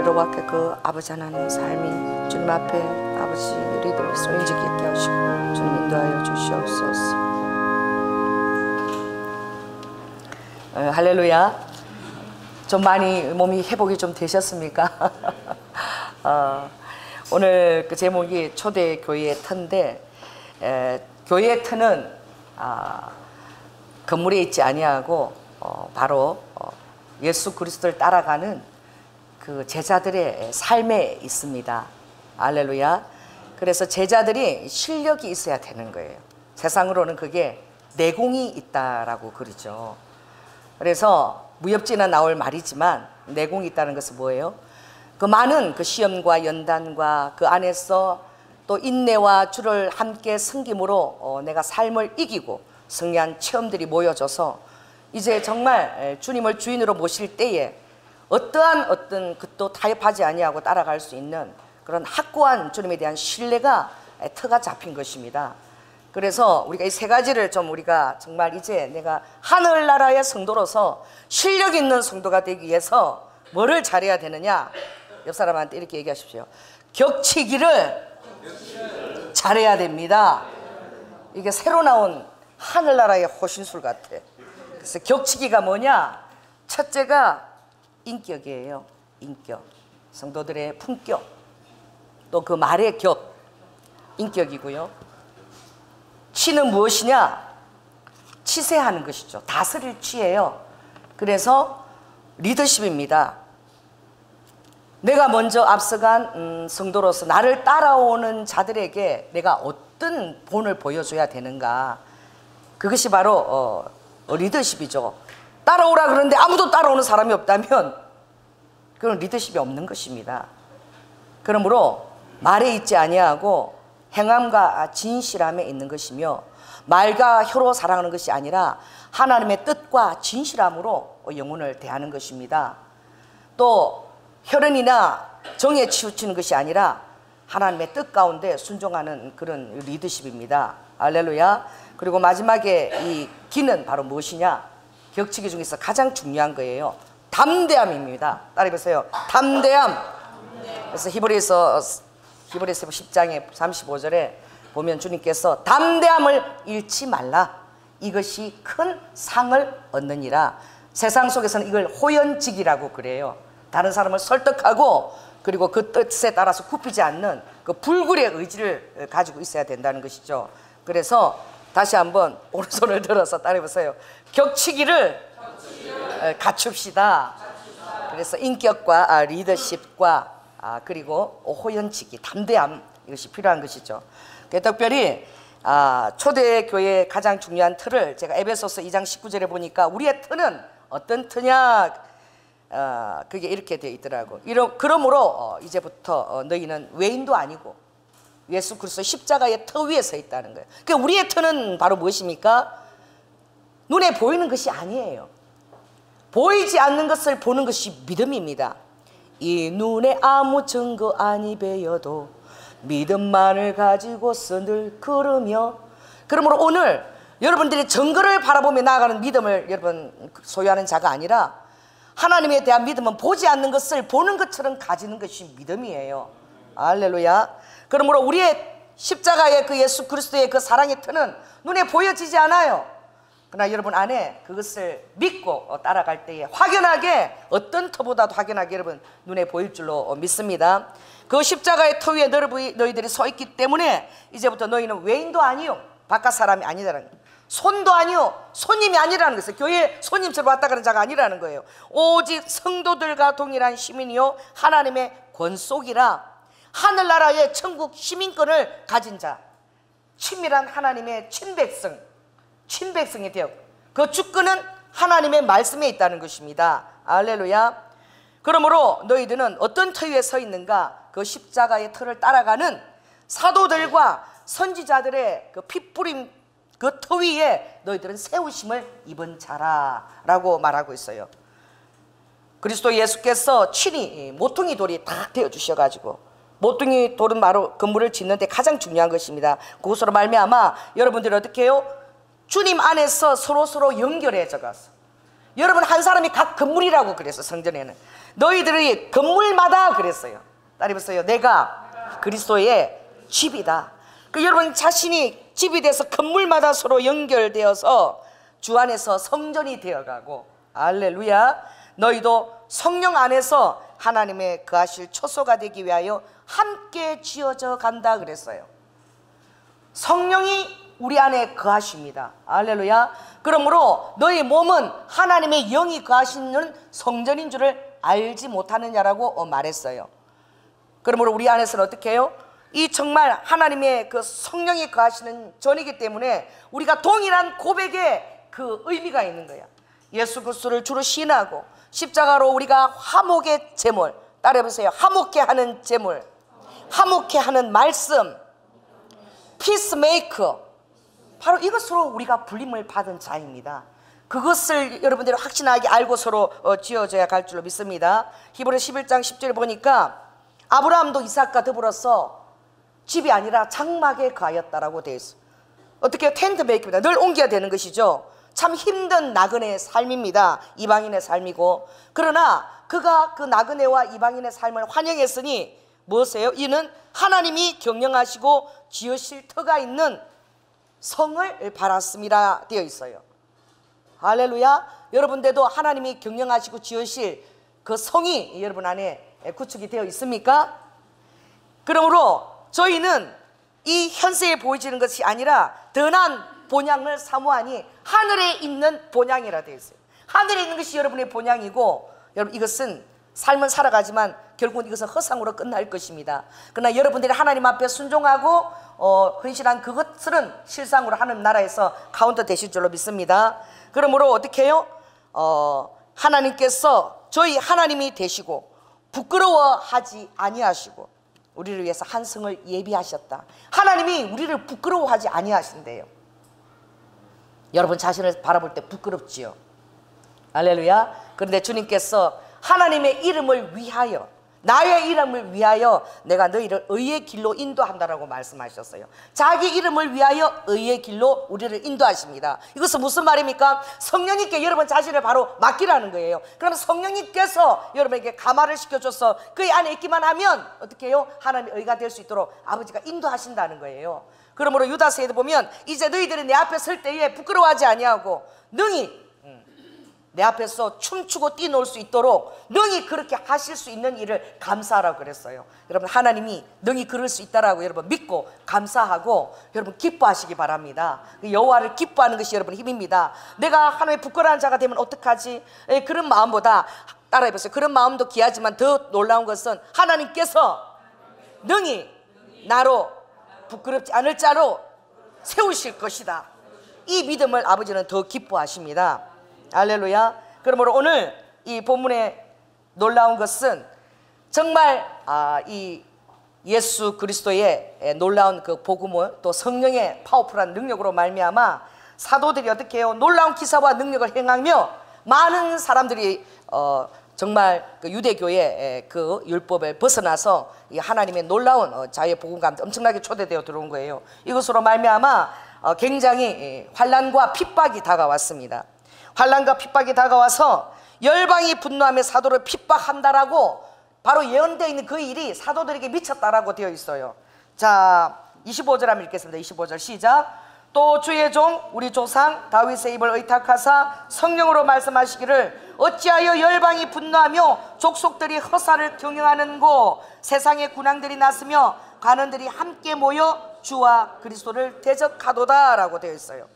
여러분께 그 아버지 하나님의 삶이 주님 앞에 아버지 우리들 소인지게 있게 하시고 주님 인도하여 주시옵소서. 할렐루야. 좀 많이 몸이 회복이 좀 되셨습니까? 오늘 그 제목이 초대교회의 터인데, 교회의 터는 건물에 있지 아니하고 바로 예수 그리스도를 따라가는 그 제자들의 삶에 있습니다. 할렐루야. 그래서 제자들이 실력이 있어야 되는 거예요. 세상으로는 그게 내공이 있다라고 그러죠. 그래서 무협지나 나올 말이지만 내공이 있다는 것은 뭐예요? 그 많은 그 시험과 연단과 그 안에서 또 인내와 주를 함께 섬김으로 내가 삶을 이기고 승리한 체험들이 모여져서 이제 정말 주님을 주인으로 모실 때에 어떤 그도 타협하지 아니하고 따라갈 수 있는 그런 확고한 주님에 대한 신뢰가 터가 잡힌 것입니다. 그래서 우리가 이 세 가지를 좀 우리가 정말 이제 내가 하늘나라의 성도로서 실력 있는 성도가 되기 위해서 뭐를 잘해야 되느냐? 옆 사람한테 이렇게 얘기하십시오. 격치기를 잘해야 됩니다. 이게 새로 나온 하늘나라의 호신술 같아. 그래서 격치기가 뭐냐? 첫째가 인격이에요. 인격. 성도들의 품격. 또 그 말의 격. 인격이고요. 치는 무엇이냐? 치세하는 것이죠. 다스릴 치예요. 그래서 리더십입니다. 내가 먼저 앞서간 성도로서 나를 따라오는 자들에게 내가 어떤 본을 보여줘야 되는가. 그것이 바로 리더십이죠. 따라오라 그러는데 아무도 따라오는 사람이 없다면 그건 리더십이 없는 것입니다. 그러므로 말에 있지 아니하고 행함과 진실함에 있는 것이며, 말과 혀로 사랑하는 것이 아니라 하나님의 뜻과 진실함으로 영혼을 대하는 것입니다. 또 혈연이나 정에 치우치는 것이 아니라 하나님의 뜻 가운데 순종하는 그런 리더십입니다. 할렐루야. 그리고 마지막에 이 기는 바로 무엇이냐? 격치기 중에서 가장 중요한 거예요. 담대함입니다. 따라해보세요. 담대함. 그래서 히브리서 10장의 35절에 보면 주님께서 담대함을 잃지 말라. 이것이 큰 상을 얻느니라. 세상 속에서는 이걸 호연직이라고 그래요. 다른 사람을 설득하고 그리고 그 뜻에 따라서 굽히지 않는 그 불굴의 의지를 가지고 있어야 된다는 것이죠. 그래서 다시 한번 오른손을 들어서 따라해보세요. 격치기를 갖춥시다. 그래서 인격과 리더십과 그리고 호연치기, 담대함, 이것이 필요한 것이죠. 특별히 초대교회의 가장 중요한 틀을 제가 에베소서 2장 19절에 보니까 우리의 틀은 어떤 틀냐, 그게 이렇게 되어 있더라고. 그러므로 이제부터 너희는 외인도 아니고 예수 그리스도 십자가의 터 위에 서 있다는 거예요. 그러니까 우리의 틀은 바로 무엇입니까? 눈에 보이는 것이 아니에요. 보이지 않는 것을 보는 것이 믿음입니다. 이 눈에 아무 증거 아니 배여도 믿음만을 가지고서 늘 걸으며. 그러므로 오늘 여러분들이 증거를 바라보며 나아가는 믿음을 여러분 소유하는 자가 아니라 하나님에 대한 믿음은 보지 않는 것을 보는 것처럼 가지는 것이 믿음이에요. 할렐루야. 그러므로 우리의 십자가의 그 예수 그리스도의 그 사랑의 터는 눈에 보여지지 않아요. 그러나 여러분 안에 그것을 믿고 따라갈 때에 확연하게, 어떤 터보다도 확연하게 여러분 눈에 보일 줄로 믿습니다. 그 십자가의 터 위에 너희들이 서 있기 때문에 이제부터 너희는 외인도 아니요 바깥 사람이 아니라는 거예요. 손도 아니요 손님이 아니라는 것이에요. 교회에 손님처럼 왔다 가는 자가 아니라는 거예요. 오직 성도들과 동일한 시민이요 하나님의 권속이라 하늘나라의 천국 시민권을 가진 자, 친밀한 하나님의 친백성이 되었고 그 주권은 하나님의 말씀에 있다는 것입니다. 할렐루야. 그러므로 너희들은 어떤 터 위에 서 있는가? 그 십자가의 터를 따라가는 사도들과 선지자들의 그 핏부림 그 터 위에 너희들은 세우심을 입은 자라 라고 말하고 있어요. 그리스도 예수께서 친히 모퉁이 돌이 다 되어 주셔가지고, 모퉁이 돌은 바로 건물을 짓는 데 가장 중요한 것입니다. 그것으로 말미암아 여러분들이 어떻게 해요? 주님 안에서 서로 연결해져 가서, 여러분 한 사람이 각 건물이라고 그래서 성전에는 너희들의 건물마다 그랬어요. 따라해보세요. 내가 그리스도의 집이다. 그 여러분 자신이 집이 돼서 건물마다 서로 연결되어서 주 안에서 성전이 되어가고, 할렐루야, 너희도 성령 안에서 하나님의 거하실 초소가 되기 위하여 함께 지어져 간다 그랬어요. 성령이 우리 안에 거하십니다. 할렐루야. 그러므로 너희 몸은 하나님의 영이 거하시는 성전인 줄을 알지 못하느냐라고 말했어요. 그러므로 우리 안에서는 어떻게 해요? 이 정말 하나님의 그 성령이 거하시는 전이기 때문에 우리가 동일한 고백의 그 의미가 있는 거야. 예수 그리스도를 주로 신하고 십자가로 우리가 화목의 제물, 따라해보세요. 화목케 하는 제물, 화목케 하는 말씀, 피스메이커, 바로 이것으로 우리가 불림을 받은 자입니다. 그것을 여러분들이 확신하게 알고 서로 지어져야 갈 줄로 믿습니다. 히브리 11장 10절에 보니까 아브라함도 이삭과 더불어서 집이 아니라 장막에 거하였다라고 되어 있어요. 어떻게 텐트 메이커입니다. 늘 옮겨야 되는 것이죠. 참 힘든 나그네의 삶입니다. 이방인의 삶이고, 그러나 그가 그 나그네와 이방인의 삶을 환영했으니 무엇이에요? 이는 하나님이 경영하시고 지으실 터가 있는 성을 바랐음이라 되어 있어요. 할렐루야. 여러분들도 하나님이 경영하시고 지으실 그 성이 여러분 안에 구축이 되어 있습니까? 그러므로 저희는 이 현세에 보여지는 것이 아니라 더 나은 본향을 사모하니 하늘에 있는 본향이라 되어 있어요. 하늘에 있는 것이 여러분의 본향이고, 여러분 이것은 삶은 살아가지만 결국은 이것은 허상으로 끝날 것입니다. 그러나 여러분들이 하나님 앞에 순종하고 헌신한 그것들은 실상으로 하나님 나라에서 카운터 되실 줄로 믿습니다. 그러므로 어떻게 해요? 하나님께서 저희 하나님이 되시고 부끄러워하지 아니하시고 우리를 위해서 한 성을 예비하셨다. 하나님이 우리를 부끄러워하지 아니하신대요. 여러분 자신을 바라볼 때 부끄럽지요. 할렐루야. 그런데 주님께서 하나님의 이름을 위하여, 나의 이름을 위하여 내가 너희를 의의 길로 인도한다라고 말씀하셨어요. 자기 이름을 위하여 의의 길로 우리를 인도하십니다. 이것은 무슨 말입니까? 성령님께 여러분 자신을 바로 맡기라는 거예요. 그러면 성령님께서 여러분에게 감화를 시켜줘서 그 안에 있기만 하면 어떻게 해요? 하나님의 의가 될 수 있도록 아버지가 인도하신다는 거예요. 그러므로 유다서에도 보면 이제 너희들이 내 앞에 설 때에 부끄러워하지 아니하고 능히 내 앞에서 춤추고 뛰놀 수 있도록 능히 그렇게 하실 수 있는 일을 감사하라고 그랬어요. 여러분 하나님이 능히 그럴 수 있다라고 여러분 믿고 감사하고 여러분 기뻐하시기 바랍니다. 여호와를 기뻐하는 것이 여러분의 힘입니다. 내가 하나님의 부끄러운 자가 되면 어떡하지? 그런 마음보다 따라해보세요. 그런 마음도 귀하지만 더 놀라운 것은 하나님께서 능히 나로 부끄럽지 않을 자로 세우실 것이다. 이 믿음을 아버지는 더 기뻐하십니다. 할렐루야. 그러므로 오늘 이 본문의 놀라운 것은 정말 이 예수 그리스도의 놀라운 그 복음을 또 성령의 파워풀한 능력으로 말미암아 사도들이 어떻게 해요? 놀라운 기사와 능력을 행하며 많은 사람들이 정말 그 유대교의 그 율법을 벗어나서 이 하나님의 놀라운 자유의 복음 가운데 엄청나게 초대되어 들어온 거예요. 이것으로 말미암아 굉장히 환난과 핍박이 다가왔습니다. 환난과 핍박이 다가와서 열방이 분노하며 사도를 핍박한다라고 바로 예언되어 있는 그 일이 사도들에게 미쳤다라고 되어 있어요. 자, 25절 한번 읽겠습니다. 25절 시작. 또 주의 종 우리 조상 다윗의 입을 의탁하사 성령으로 말씀하시기를 어찌하여 열방이 분노하며 족속들이 허사를 경영하는고 세상의 군왕들이 났으며 관원들이 함께 모여 주와 그리스도를 대적하도다 라고 되어 있어요.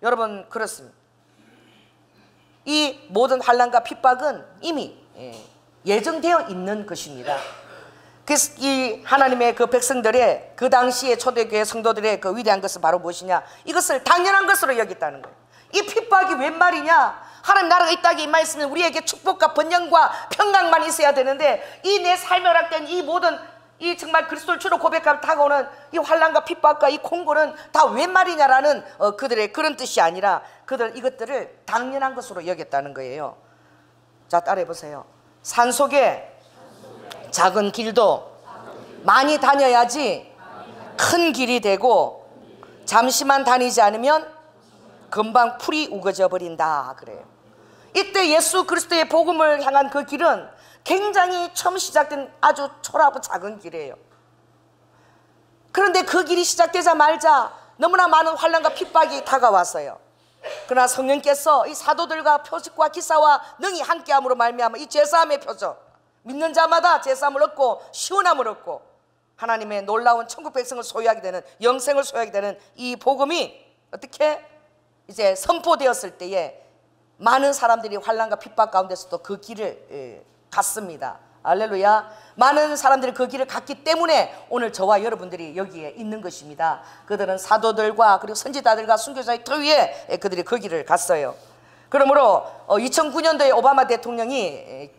여러분 그렇습니다. 이 모든 환난과 핍박은 이미 예정되어 있는 것입니다. 그래서 이 하나님의 그 백성들의 그 당시의 초대교회 성도들의 그 위대한 것은 바로 무엇이냐? 이것을 당연한 것으로 여겼다는 거예요. 이 핍박이 웬 말이냐? 하나님 나라가 이 땅에 임하였으면 우리에게 축복과 번영과 평강만 있어야 되는데 이 내 삶에 허락된 이 모든 이 정말 그리스도를 주로 고백하며 다가오는 이 환난과 핍박과 이 공고는 다 웬 말이냐라는 그들의 그런 뜻이 아니라 그들 이것들을 당연한 것으로 여겼다는 거예요. 자, 따라해 보세요. 산속에 작은 길도 많이 다녀야지 큰 길이 되고 잠시만 다니지 않으면 금방 풀이 우거져 버린다 그래요. 이때 예수 그리스도의 복음을 향한 그 길은 굉장히 처음 시작된 아주 초라하고 작은 길이에요. 그런데 그 길이 시작되자마자 너무나 많은 환난과 핍박이 다가왔어요. 그러나 성령께서 이 사도들과 표식과 기사와 능히 함께함으로 말미암아 이 제사함의 표적, 믿는 자마다 제사함을 얻고 시원함을 얻고 하나님의 놀라운 천국 백성을 소유하게 되는, 영생을 소유하게 되는 이 복음이 어떻게 이제 선포되었을 때에 많은 사람들이 환난과 핍박 가운데서도 그 길을 갔습니다. 할렐루야. 많은 사람들이 그 길을 갔기 때문에 오늘 저와 여러분들이 여기에 있는 것입니다. 그들은 사도들과 그리고 선지자들과 순교자의 터 위에 그들이 그 길을 갔어요. 그러므로 2009년도에 오바마 대통령이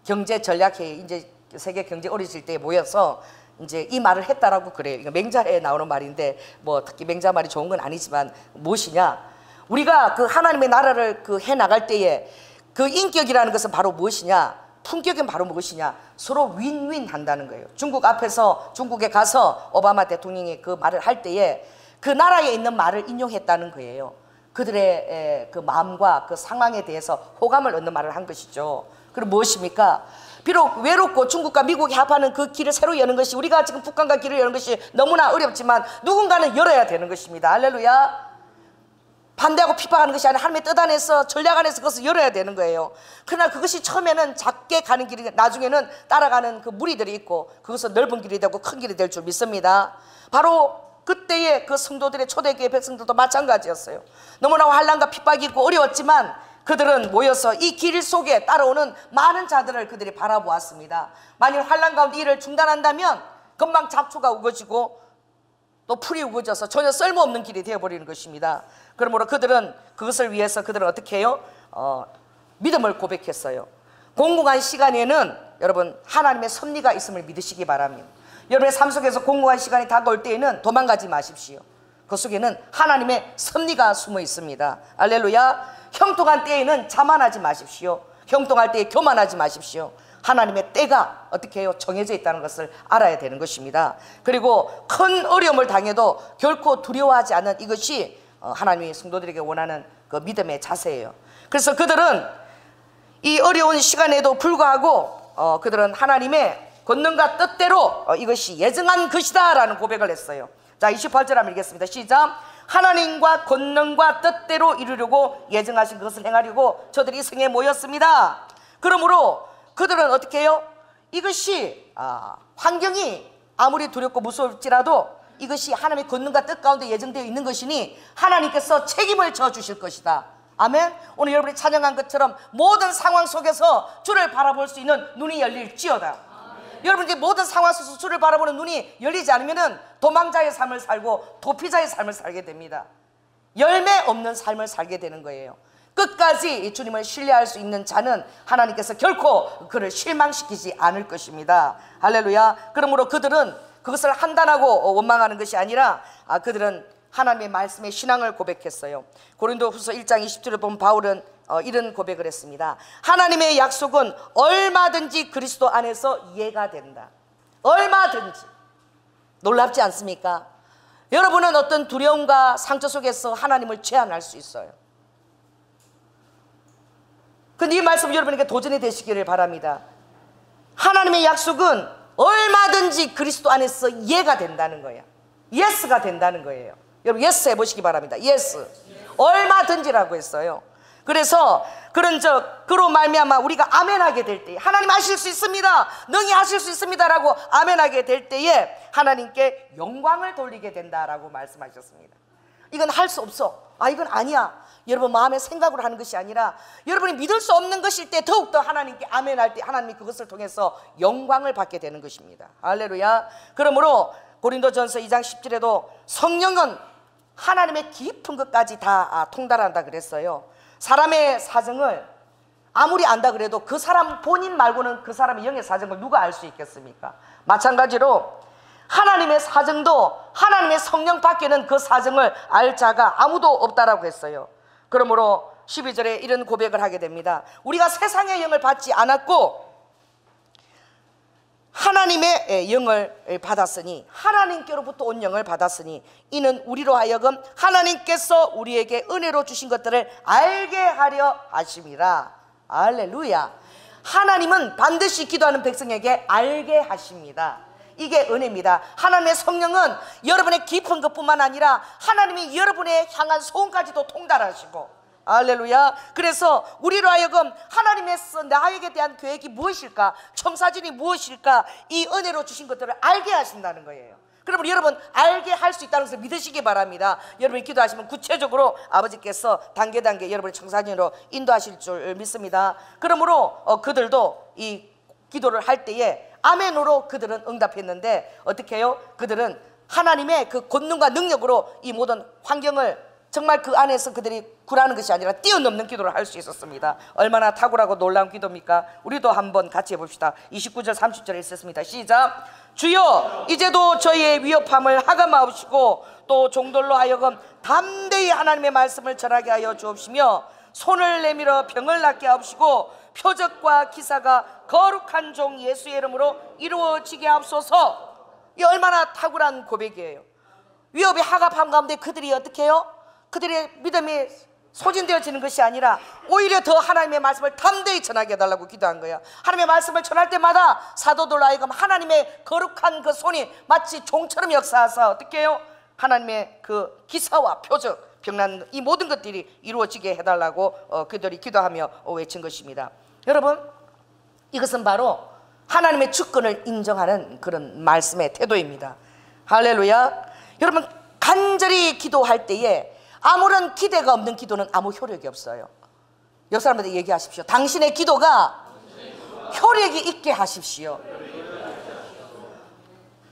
경제 전략회의, 이제 세계 경제 어려질 때 모여서 이제 이 말을 했다라고 그래요. 이거 맹자에 나오는 말인데 뭐 특히 맹자 말이 좋은 건 아니지만 무엇이냐? 우리가 그 하나님의 나라를 해 나갈 때에 그 인격이라는 것은 바로 무엇이냐? 품격은 바로 무엇이냐? 서로 윈윈 한다는 거예요. 중국에 가서 오바마 대통령이 그 말을 할 때에 그 나라에 있는 말을 인용했다는 거예요. 그들의 그 마음과 그 상황에 대해서 호감을 얻는 말을 한 것이죠. 그럼 무엇입니까? 비록 외롭고 중국과 미국이 합하는 그 길을 새로 여는 것이, 우리가 지금 북한과 길을 여는 것이 너무나 어렵지만 누군가는 열어야 되는 것입니다. 할렐루야. 반대하고 핍박하는 것이 아니라 하나님의 뜻 안에서, 전략 안에서 그것을 열어야 되는 거예요. 그러나 그것이 처음에는 작게 가는 길이, 나중에는 따라가는 그 무리들이 있고 그것은 넓은 길이 되고 큰 길이 될 줄 믿습니다. 바로 그때의 그 성도들의 초대교회 백성들도 마찬가지였어요. 너무나 환난과 핍박이 있고 어려웠지만 그들은 모여서 이 길 속에 따라오는 많은 자들을 그들이 바라보았습니다. 만일 환난 가운데 일을 중단한다면 금방 잡초가 우거지고 또 풀이 우거져서 전혀 쓸모없는 길이 되어버리는 것입니다. 그러므로 그들은 그것을 위해서 그들은 어떻게 해요? 믿음을 고백했어요. 공공한 시간에는 여러분 하나님의 섭리가 있음을 믿으시기 바랍니다. 여러분의 삶 속에서 공공한 시간이 다가올 때에는 도망가지 마십시오. 그 속에는 하나님의 섭리가 숨어 있습니다. 할렐루야. 형통한 때에는 자만하지 마십시오. 형통할 때에 교만하지 마십시오. 하나님의 때가 어떻게 해요? 정해져 있다는 것을 알아야 되는 것입니다. 그리고 큰 어려움을 당해도 결코 두려워하지 않는 이것이 하나님이 성도들에게 원하는 그 믿음의 자세예요. 그래서 그들은 이 어려운 시간에도 불구하고 그들은 하나님의 권능과 뜻대로 이것이 예정한 것이다 라는 고백을 했어요. 자, 28절 한번 읽겠습니다. 시작. 하나님과 권능과 뜻대로 이루려고 예정하신 것을 행하려고 저들이 성에 모였습니다. 그러므로 그들은 어떻게 해요? 이것이 환경이 아무리 두렵고 무서울지라도 이것이 하나님의 권능과 뜻 가운데 예정되어 있는 것이니 하나님께서 책임을 져주실 것이다. 아멘. 오늘 여러분이 찬양한 것처럼 모든 상황 속에서 주를 바라볼 수 있는 눈이 열릴지어다. 여러분이 모든 상황 속에서 주를 바라보는 눈이 열리지 않으면 도망자의 삶을 살고 도피자의 삶을 살게 됩니다. 열매 없는 삶을 살게 되는 거예요. 끝까지 주님을 신뢰할 수 있는 자는 하나님께서 결코 그를 실망시키지 않을 것입니다. 할렐루야. 그러므로 그들은 그것을 한단하고 원망하는 것이 아니라 그들은 하나님의 말씀에 신앙을 고백했어요. 고린도후서 1장 20절에 보면 바울은 이런 고백을 했습니다. 하나님의 약속은 얼마든지 그리스도 안에서 이해가 된다. 얼마든지. 놀랍지 않습니까? 여러분은 어떤 두려움과 상처 속에서 하나님을 제한할 수 있어요. 근데 이 말씀 여러분에게 도전이 되시기를 바랍니다. 하나님의 약속은 얼마든지 그리스도 안에서 이해가 된다는 거예요. 예스가 된다는 거예요. 여러분 예스 해보시기 바랍니다. 예스. 얼마든지라고 했어요. 그래서 그로 말미암아 우리가 아멘하게 될 때, 하나님 하실 수 있습니다, 능히 하실 수 있습니다라고 아멘하게 될 때에 하나님께 영광을 돌리게 된다라고 말씀하셨습니다. 이건 할 수 없어, 이건 아니야, 여러분 마음의 생각으로 하는 것이 아니라 여러분이 믿을 수 없는 것일 때 더욱더 하나님께 아멘할 때 하나님이 그것을 통해서 영광을 받게 되는 것입니다. 할렐루야. 그러므로 고린도전서 2장 10절에도 성령은 하나님의 깊은 것까지 다 통달한다 그랬어요. 사람의 사정을 아무리 안다 그래도 그 사람 본인 말고는 그 사람의 영의 사정을 누가 알 수 있겠습니까? 마찬가지로 하나님의 사정도 하나님의 성령 밖에는 그 사정을 알 자가 아무도 없다라고 했어요. 그러므로 12절에 이런 고백을 하게 됩니다. 우리가 세상의 영을 받지 않았고 하나님의 영을 받았으니, 하나님께로부터 온 영을 받았으니 이는 우리로 하여금 하나님께서 우리에게 은혜로 주신 것들을 알게 하려 하심이라. 할렐루야. 하나님은 반드시 기도하는 백성에게 알게 하십니다. 이게 은혜입니다. 하나님의 성령은 여러분의 깊은 것뿐만 아니라 하나님이 여러분의 향한 소원까지도 통달하시고, 할렐루야. 그래서 우리로 하여금 하나님께서 나에게 대한 계획이 무엇일까, 청사진이 무엇일까, 이 은혜로 주신 것들을 알게 하신다는 거예요. 그러면 여러분 알게 할 수 있다는 것을 믿으시기 바랍니다. 여러분이 기도하시면 구체적으로 아버지께서 단계 여러분의 청사진으로 인도하실 줄 믿습니다. 그러므로 그들도 이 기도를 할 때에 아멘으로 그들은 응답했는데 어떻게 해요? 그들은 하나님의 그 권능과 능력으로 이 모든 환경을 정말 그 안에서 그들이 굴하는 것이 아니라 뛰어넘는 기도를 할 수 있었습니다. 얼마나 탁월하고 놀라운 기도입니까? 우리도 한번 같이 해봅시다. 29절 30절에 있었습니다. 시작. 주여, 이제도 저희의 위협함을 하감하옵시고 또 종들로 하여금 담대히 하나님의 말씀을 전하게 하여 주옵시며 손을 내밀어 병을 낫게 하옵시고 표적과 기사가 거룩한 종 예수의 이름으로 이루어지게 하옵소서. 이 얼마나 탁월한 고백이에요. 위협의 하갑함 가운데 그들이 어떻게 해요? 그들의 믿음이 소진되어지는 것이 아니라 오히려 더 하나님의 말씀을 담대히 전하게 해달라고 기도한 거야. 하나님의 말씀을 전할 때마다 사도들로 하여금 하나님의 거룩한 그 손이 마치 종처럼 역사하사 어떻게 해요? 하나님의 그 기사와 표적, 병난 이 모든 것들이 이루어지게 해달라고 그들이 기도하며 외친 것입니다. 여러분, 이것은 바로 하나님의 주권을 인정하는 그런 말씀의 태도입니다. 할렐루야. 여러분, 간절히 기도할 때에 아무런 기대가 없는 기도는 아무 효력이 없어요. 옆 사람한테 얘기하십시오. 당신의 기도가 효력이 있게 하십시오.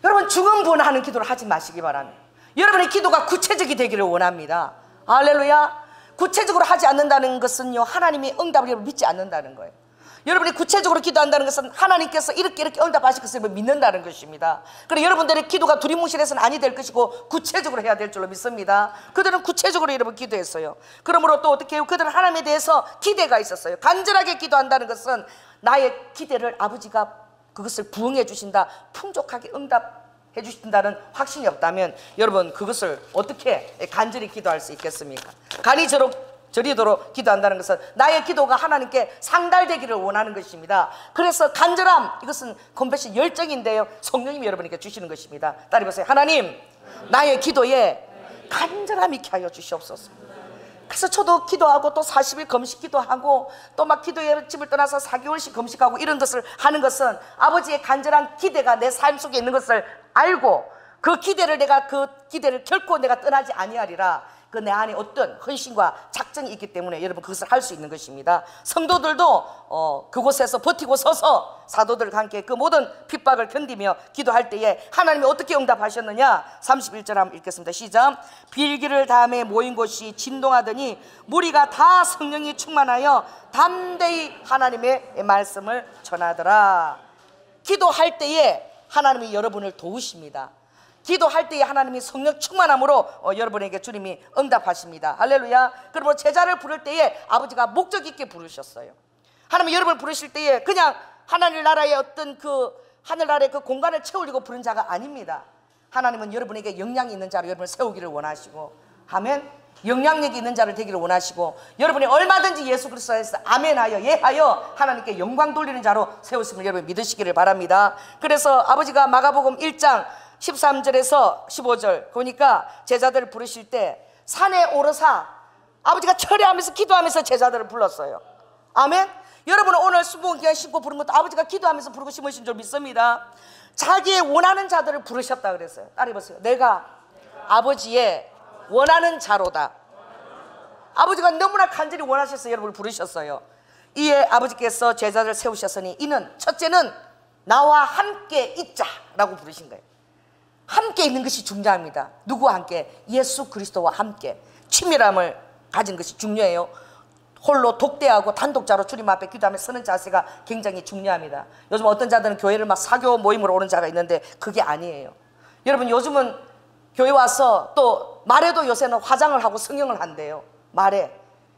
여러분, 중언부언하는 기도를 하지 마시기 바랍니다. 여러분의 기도가 구체적이 되기를 원합니다. 할렐루야. 구체적으로 하지 않는다는 것은요, 하나님이 응답을 믿지 않는다는 거예요. 여러분이 구체적으로 기도한다는 것은 하나님께서 이렇게 응답하실 것을 믿는다는 것입니다. 그리고 여러분들의 기도가 두리뭉실해서는 아니 될 것이고 구체적으로 해야 될 줄로 믿습니다. 그들은 구체적으로 여러분 기도했어요. 그러므로 또 어떻게 해요? 그들은 하나님에 대해서 기대가 있었어요. 간절하게 기도한다는 것은 나의 기대를 아버지가 그것을 부응해 주신다, 풍족하게 응답해 주신다는 확신이 없다면 여러분 그것을 어떻게 간절히 기도할 수 있겠습니까? 간이 저리도록 기도한다는 것은 나의 기도가 하나님께 상달되기를 원하는 것입니다. 그래서 간절함, 이것은 컴패션 열정인데요, 성령님이 여러분에게 주시는 것입니다. 따라해보세요. 하나님, 나의 기도에 간절함 있게 하여 주시옵소서. 그래서 저도 기도하고 또 40일 금식 기도하고 또 막 기도의 집을 떠나서 4개월씩 금식하고 이런 것을 하는 것은 아버지의 간절한 기대가 내 삶 속에 있는 것을 알고 그 기대를 결코 내가 떠나지 아니하리라. 그 내 안에 어떤 헌신과 작정이 있기 때문에 여러분 그것을 할 수 있는 것입니다. 성도들도 그곳에서 버티고 서서 사도들과 함께 그 모든 핍박을 견디며 기도할 때에 하나님이 어떻게 응답하셨느냐. 31절 한번 읽겠습니다. 시작. 빌기를 다음에 모인 곳이 진동하더니 무리가 다 성령이 충만하여 담대히 하나님의 말씀을 전하더라. 기도할 때에 하나님이 여러분을 도우십니다. 기도할 때에 하나님이 성령 충만함으로 여러분에게 주님이 응답하십니다. 할렐루야. 그리고 제자를 부를 때에 아버지가 목적 있게 부르셨어요. 하나님이 여러분을 부르실 때에 그냥 하나님 나라의 어떤 그 하늘나라의 그 공간을 채우려고 부른 자가 아닙니다. 하나님은 여러분에게 영향이 있는 자로 여러분을 세우기를 원하시고, 아멘. 영향력이 있는 자를 되기를 원하시고, 여러분이 얼마든지 예수 그리스도에서 아멘하여 예하여 하나님께 영광 돌리는 자로 세우심을 여러분 믿으시기를 바랍니다. 그래서 아버지가 마가복음 1장 13절에서 15절 보니까 제자들을 부르실 때 산에 오르사 아버지가 철회하면서 기도하면서 제자들을 불렀어요. 아멘. 여러분은 오늘 수봉기간 신고 부른 것도 아버지가 기도하면서 부르고 심으신 줄 믿습니다. 자기의 원하는 자들을 부르셨다 그랬어요. 따라해보세요. 내가 아버지의 원하는 자로다. 아버지가 너무나 간절히 원하셔서 여러분을 부르셨어요. 이에 아버지께서 제자들을 세우셨으니 이는 첫째는 나와 함께 있자라고 부르신 거예요. 함께 있는 것이 중요합니다. 누구와 함께? 예수 그리스도와 함께 친밀함을 가진 것이 중요해요. 홀로 독대하고 단독자로 주님 앞에 기도하며 서는 자세가 굉장히 중요합니다. 요즘 어떤 자들은 교회를 막 사교 모임으로 오는 자가 있는데 그게 아니에요. 여러분 요즘은 교회 와서 또 말에도 요새는 화장을 하고 성형을 한대요. 말에.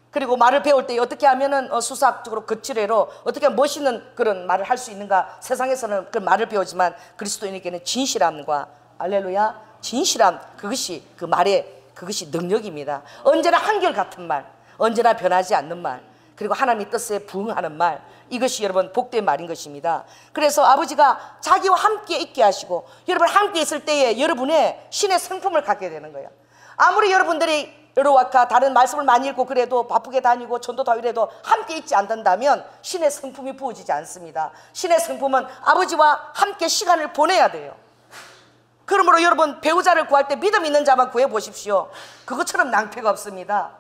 그리고 말을 배울 때 어떻게 하면은 수사학적으로 거칠애로 어떻게 하면 멋있는 그런 말을 할 수 있는가. 세상에서는 그 말을 배우지만 그리스도인에게는 진실함과 할렐루야, 진실함, 그것이 그 말의 그것이 능력입니다. 언제나 한결같은 말, 언제나 변하지 않는 말, 그리고 하나님의 뜻에 부응하는 말, 이것이 여러분 복된 말인 것입니다. 그래서 아버지가 자기와 함께 있게 하시고 여러분 함께 있을 때에 여러분의 신의 성품을 갖게 되는 거예요. 아무리 여러분들이 여로와카 다른 말씀을 많이 읽고 그래도 바쁘게 다니고 전도도 하고 이래도 함께 있지 않는다면 신의 성품이 부어지지 않습니다. 신의 성품은 아버지와 함께 시간을 보내야 돼요. 그러므로 여러분 배우자를 구할 때 믿음 있는 자만 구해보십시오. 그것처럼 낭패가 없습니다.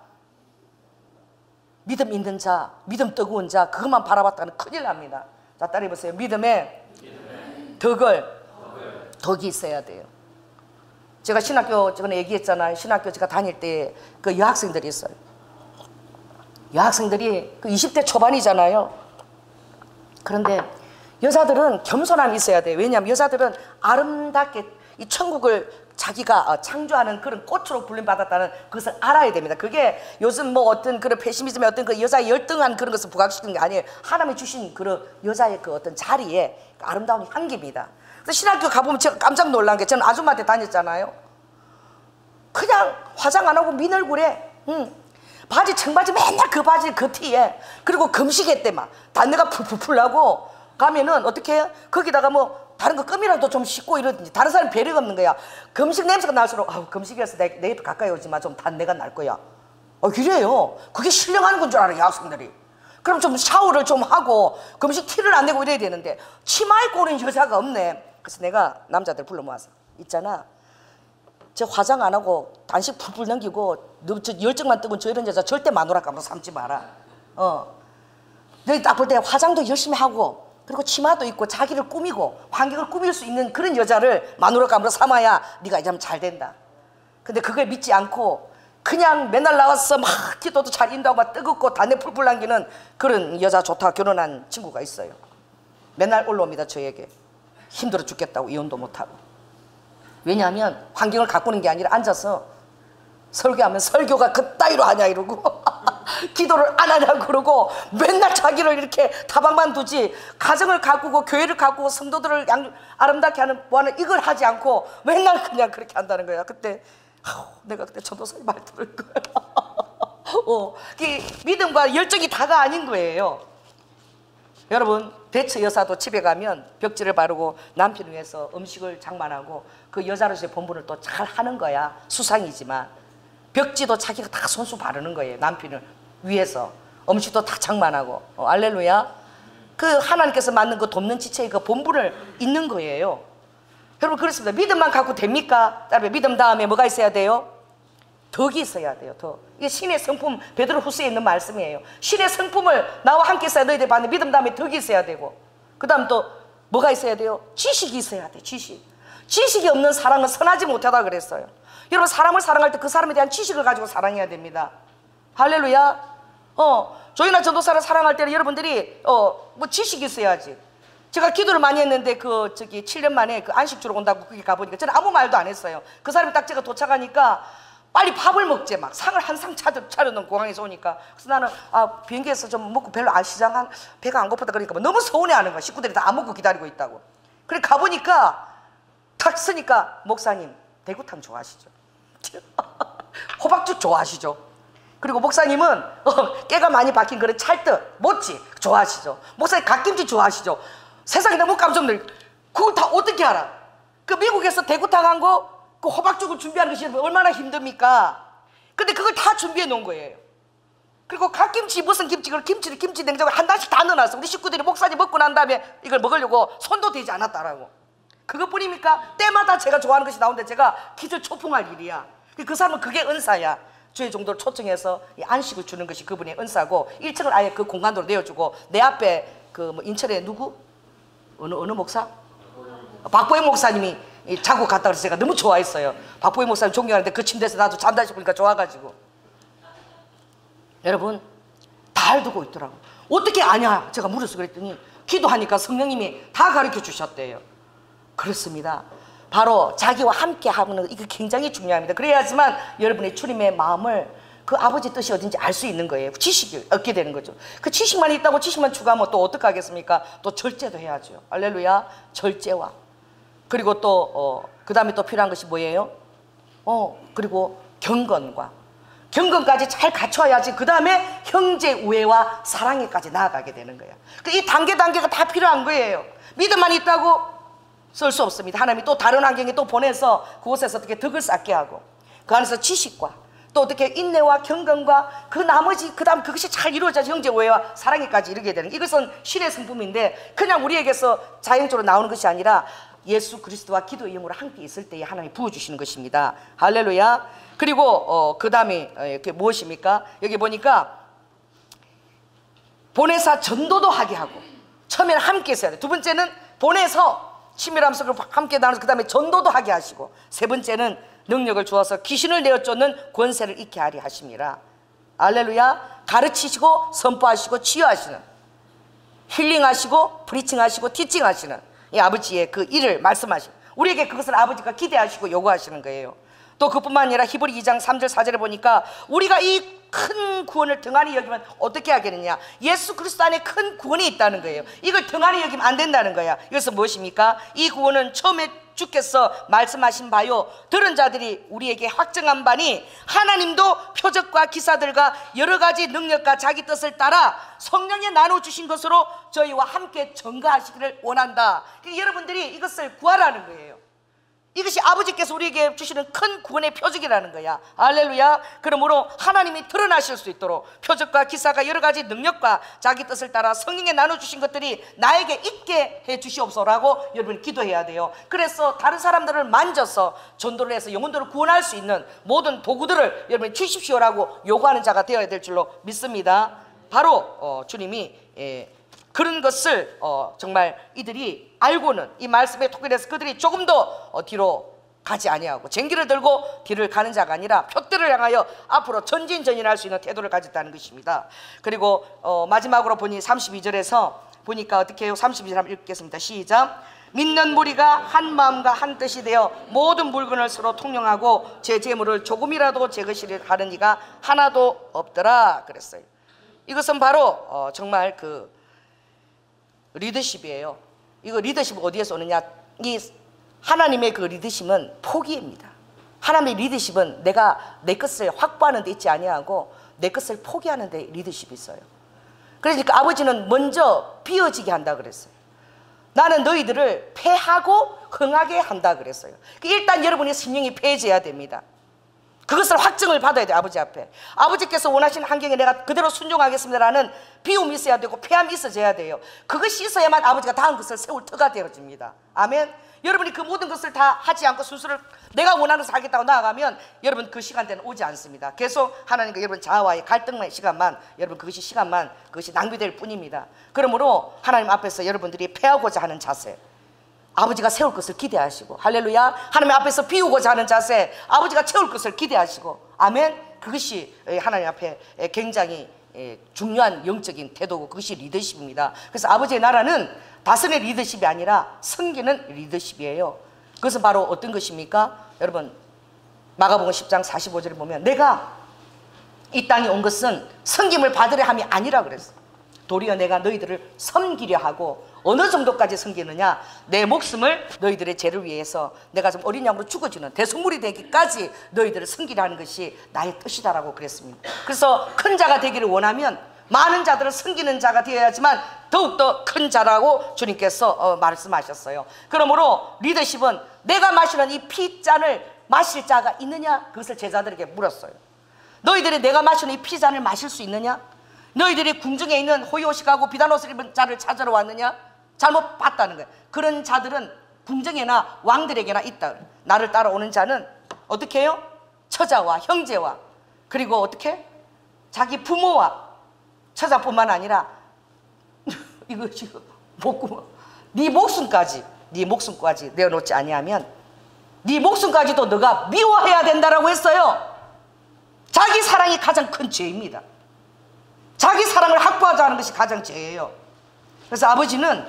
믿음 있는 자, 믿음 뜨거운 자, 그것만 바라봤다는 큰일 납니다. 자, 따라해보세요. 믿음에 덕이 있어야 돼요. 제가 신학교 전에 얘기했잖아요. 신학교 제가 다닐 때 그 여학생들이 있어요. 여학생들이 그 20대 초반이잖아요. 그런데 여자들은 겸손함이 있어야 돼요. 왜냐하면 여자들은 아름답게 이 천국을 자기가 창조하는 그런 꽃으로 불림받았다는 그것을 알아야 됩니다. 그게 요즘 뭐 어떤 그런 패시미즘의 어떤 그 여자의 열등한 그런 것을 부각시키는 게 아니에요. 하나님이 주신 그런 여자의 그 어떤 자리에 아름다운 향기입니다. 그래서 신학교 가보면 제가 깜짝 놀란 게, 저는 아줌마한테 다녔잖아요. 그냥 화장 안 하고 민 얼굴에 바지 청바지 맨날 그 바지 그 티에, 그리고 금식했대. 막 단내가 풀풀풀 나고 가면은 어떻게 해요? 거기다가 뭐 다른 거 껌이라도 좀 씻고 이러든지, 다른 사람이 배려가 없는 거야. 금식 냄새가 날수록 아우 금식이라서 내 옆에 가까이 오지 마, 좀 단내가 날 거야. 이래요. 그게 신령하는 건 줄 알아요, 여학생들이. 그럼 좀 샤워를 좀 하고 금식 티를 안 내고 이래야 되는데 치마 입고 오는 여자가 없네. 그래서 내가 남자들 불러 모아서, 있잖아, 저 화장 안 하고 단식 풀풀 넘기고 너 저 열정만 뜨고 저 이런 여자 절대 마누라 감으로 삼지 마라. 너희 딱 볼 때 화장도 열심히 하고 그리고 치마도 입고 자기를 꾸미고 환경을 꾸밀 수 있는 그런 여자를 마누라 감으로 삼아야 네가 이제 잘 된다. 근데 그걸 믿지 않고 그냥 맨날 나와서 막 기도도 잘 인도하고 막 뜨겁고 단내 풀풀 남기는 그런 여자 좋다 결혼한 친구가 있어요. 맨날 올라옵니다. 저에게 힘들어 죽겠다고, 이혼도 못하고. 왜냐하면 환경을 가꾸는 게 아니라 앉아서 설교하면 설교가 그따위로 하냐 이러고 기도를 안 하냐고 그러고 맨날 자기를 이렇게 다방만 두지, 가정을 가꾸고 교회를 가꾸고 성도들을 아름답게 하는 뭐하는 이걸 하지 않고 맨날 그냥 그렇게 한다는 거야. 그때 내가 그때 전도사님 말 들을 거야. 믿음과 열정이 다가 아닌 거예요. 여러분, 대처 여사도 집에 가면 벽지를 바르고 남편을 위해서 음식을 장만하고 그 여자로서의 본분을 또 잘 하는 거야. 수상이지만 벽지도 자기가 다 손수 바르는 거예요. 남편을 위해서 음식도 다 장만하고. 알렐루야. 그 하나님께서 만든 그 돕는 지체의 그 본분을 있는 거예요. 여러분, 그렇습니다. 믿음만 갖고 됩니까? 여러분, 믿음 다음에 뭐가 있어야 돼요? 덕이 있어야 돼요. 덕. 이게 신의 성품, 베드로 후서에 있는 말씀이에요. 신의 성품을 나와 함께 있어야 너희들 반에 믿음 다음에 덕이 있어야 되고, 그 다음 또 뭐가 있어야 돼요? 지식이 있어야 돼. 지식이 없는 사랑은 선하지 못하다 그랬어요. 여러분, 사람을 사랑할 때 그 사람에 대한 지식을 가지고 사랑해야 됩니다. 할렐루야. 저희나 전도사를 사랑할 때는 여러분들이 뭐 지식이 있어야지. 제가 기도를 많이 했는데 7년 만에 그 안식주로 온다고 거기 가보니까 저는 아무 말도 안 했어요. 그 사람이 딱 제가 도착하니까 빨리 밥을 먹재, 막 상을 한 상 차려놓은 공항에서 오니까. 그래서 나는 비행기에서 좀 먹고 별로 시장 배가 안 고프다 그러니까 너무 서운해하는 거야. 식구들이 다 안 먹고 기다리고 있다고. 그래 가보니까 탁 서니까, 목사님 대구탕 좋아하시죠? 호박죽 좋아하시죠? 그리고 목사님은 깨가 많이 박힌 그런 찰떡, 모찌 좋아하시죠? 목사님 갓김치 좋아하시죠? 세상에 너무 깜짝 놀래. 그걸 다 어떻게 알아? 그 미국에서 대구탕 한 거, 그 호박죽을 준비하는 것이 얼마나 힘듭니까? 근데 그걸 다 준비해 놓은 거예요. 그리고 갓김치, 무슨 김치, 그걸 김치 냉장고에 한 단씩 다 넣어놨어. 우리 식구들이 목사님 먹고 난 다음에 이걸 먹으려고 손도 대지 않았다라고. 그것뿐입니까? 때마다 제가 좋아하는 것이 나오는데 제가 기절 초풍할 일이야. 그 사람은 그게 은사야. 주의 정도를 초청해서 이 안식을 주는 것이 그분의 은사고, 1층을 아예 그 공간으로 내어주고, 내 앞에 그 뭐 인천에 누구? 어느 목사? 박보영 목사님이 자고 갔다 그래서 제가 너무 좋아했어요. 박보영 목사님 존경하는데 그 침대에서 나도 잔다 싶으니까 좋아가지고. 여러분, 다 알고 있더라고. 어떻게 아냐? 제가 물어서 그랬더니 기도하니까 성령님이 다 가르쳐 주셨대요. 그렇습니다. 바로 자기와 함께 하는 이게 굉장히 중요합니다. 그래야지만 여러분의 주님의 마음을, 그 아버지 뜻이 어딘지 알 수 있는 거예요. 지식이 얻게 되는 거죠. 그 지식만 있다고 지식만 추가하면 또 어떡하겠습니까? 또 절제도 해야죠. 할렐루야. 절제와, 그리고 또 그 다음에 또 필요한 것이 뭐예요? 그리고 경건과. 경건까지 잘 갖춰야지 그 다음에 형제 우애와 사랑에까지 나아가게 되는 거예요. 이 단계가 다 필요한 거예요. 믿음만 있다고 쓸 수 없습니다. 하나님이 또 다른 환경에 또 보내서 그곳에서 어떻게 덕을 쌓게 하고 그 안에서 지식과 또 어떻게 인내와 경건과 그 나머지 그 다음 그것이 잘 이루어져서 형제 우애와 사랑에까지 이르게 되는, 이것은 신의 성품인데 그냥 우리에게서 자연적으로 나오는 것이 아니라 예수 그리스도와 기도의 영으로 함께 있을 때에 하나님이 부어주시는 것입니다. 할렐루야. 그리고 그 다음에 무엇입니까? 여기 보니까 보내사 전도도 하게 하고, 처음에는 함께 있어야 돼. 두 번째는 보내서 친밀함 속을 함께 나눠서 그 다음에 전도도 하게 하시고, 세 번째는 능력을 주어서 귀신을 내어 쫓는 권세를 잃게 하리 하심이라. 할렐루야. 가르치시고 선포하시고 치유하시는, 힐링하시고 프리칭하시고 티칭하시는 이 아버지의 그 일을 말씀하시고, 우리에게 그것을 아버지가 기대하시고 요구하시는 거예요. 또 그뿐만 아니라 히브리 2장 3절 4절에 보니까 우리가 이 큰 구원을 등한히 여기면 어떻게 하겠느냐, 예수 그리스도 안에 큰 구원이 있다는 거예요. 이걸 등한히 여기면 안 된다는 거야. 이것은 무엇입니까? 이 구원은 처음에 주께서 말씀하신 바요, 들은 자들이 우리에게 확증한 바니 하나님도 표적과 기사들과 여러 가지 능력과 자기 뜻을 따라 성령에 나눠주신 것으로 저희와 함께 전가하시기를 원한다. 그러니까 여러분들이 이것을 구하라는 거예요. 이것이 아버지께서 우리에게 주시는 큰 구원의 표적이라는 거야. 할렐루야. 그러므로 하나님이 드러나실 수 있도록 표적과 기사가 여러 가지 능력과 자기 뜻을 따라 성령에 나눠주신 것들이 나에게 있게 해 주시옵소서라고 여러분 기도해야 돼요. 그래서 다른 사람들을 만져서 전도를 해서 영혼들을 구원할 수 있는 모든 도구들을 여러분 주십시오라고 요구하는 자가 되어야 될 줄로 믿습니다. 바로 주님이 그런 것을 정말 이들이 알고는 이 말씀에 토기해서 그들이 조금 더 뒤로 가지 아니하고 쟁기를 들고 뒤를 가는 자가 아니라 표대를 향하여 앞으로 전진전진할 수 있는 태도를 가졌다는 것입니다. 그리고 마지막으로 보니 32절에서 보니까 어떻게 해요? 32절 한번 읽겠습니다. 시작. 믿는 무리가 한 마음과 한 뜻이 되어 모든 물건을 서로 통용하고 제 재물을 조금이라도 제 것이라 하는 이가 하나도 없더라 그랬어요. 이것은 바로 정말 그 리더십이에요. 이거 리더십 어디에서 오느냐? 이 하나님의 그 리더십은 포기입니다. 하나님의 리더십은 내가 내 것을 확보하는 데 있지 아니하고 내 것을 포기하는 데 리더십이 있어요. 그러니까 아버지는 먼저 비워지게 한다 그랬어요. 나는 너희들을 패하고 흥하게 한다 그랬어요. 일단 여러분의 심령이 패해져야 됩니다. 그것을 확증을 받아야 돼요. 아버지 앞에. 아버지께서 원하시는 환경에 내가 그대로 순종하겠습니다라는 비움이 있어야 되고 패함이 있어져야 돼요. 그것이 있어야만 아버지가 다음 것을 세울 터가 되어집니다. 아멘. 여러분이 그 모든 것을 다 하지 않고 순수를 내가 원하는 것을 하겠다고 나아가면 여러분 그 시간대는 오지 않습니다. 계속 하나님과 여러분 자아와의 갈등의 시간만, 여러분 그것이 시간만, 그것이 낭비될 뿐입니다. 그러므로 하나님 앞에서 여러분들이 패하고자 하는 자세, 아버지가 세울 것을 기대하시고, 할렐루야. 하나님 앞에서 비우고자 하는 자세, 아버지가 채울 것을 기대하시고, 아멘. 그것이 하나님 앞에 굉장히 중요한 영적인 태도고 그것이 리더십입니다. 그래서 아버지의 나라는 다스의 리더십이 아니라 섬기는 리더십이에요. 그것은 바로 어떤 것입니까? 여러분 마가복음 10장 45절에 보면 내가 이 땅에 온 것은 섬김을 받으려 함이 아니라 그랬어요. 도리어 내가 너희들을 섬기려 하고, 어느 정도까지 섬기느냐, 내 목숨을 너희들의 죄를 위해서 내가 좀 어린 양으로 죽어주는 대속물이 되기까지 너희들을 섬기려 하는 것이 나의 뜻이다라고 그랬습니다. 그래서 큰 자가 되기를 원하면 많은 자들을 섬기는 자가 되어야지만 더욱더 큰 자라고 주님께서 말씀하셨어요. 그러므로 리더십은 내가 마시는 이 피잔을 마실 자가 있느냐, 그것을 제자들에게 물었어요. 너희들이 내가 마시는 이 피잔을 마실 수 있느냐? 너희들이 궁중에 있는 호의호식하고 비단 옷을 입은 자를 찾으러 왔느냐? 잘못 봤다는 거예요. 그런 자들은 궁정에나 왕들에게나 있다. 나를 따라오는 자는 어떻게 해요? 처자와 형제와 그리고 어떻게? 자기 부모와 처자뿐만 아니라 이거 지금 목구멍, 네 목숨까지 내어놓지 아니하면 네 목숨까지도 너가 미워해야 된다라고 했어요. 자기 사랑이 가장 큰 죄입니다. 자기 사랑을 확보하자 하는 것이 가장 죄예요. 그래서 아버지는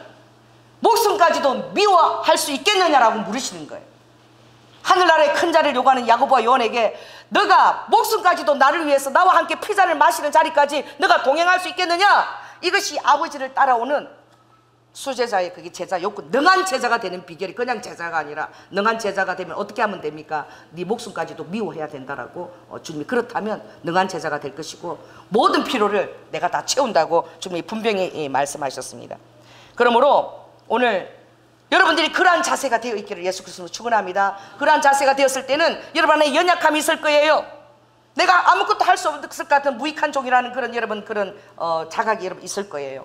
목숨까지도 미워할 수 있겠느냐라고 물으시는 거예요. 하늘나라의 큰 자를 요구하는 야고보와 요한에게 너가 목숨까지도 나를 위해서 나와 함께 피잔을 마시는 자리까지 너가 동행할 수 있겠느냐? 이것이 아버지를 따라오는 수제자의 그게 제자 욕구, 능한 제자가 되는 비결이 그냥 제자가 아니라 능한 제자가 되면 어떻게 하면 됩니까? 네 목숨까지도 미워해야 된다라고 주님이 그렇다면 능한 제자가 될 것이고 모든 필요를 내가 다 채운다고 주님이 분명히 말씀하셨습니다. 그러므로 오늘 여러분들이 그러한 자세가 되어 있기를 예수 그리스도로 축원합니다. 그러한 자세가 되었을 때는 여러분 안에 연약함이 있을 거예요. 내가 아무것도 할 수 없을 것 같은 무익한 종이라는 그런 여러분 그런 자각이 여러분 있을 거예요.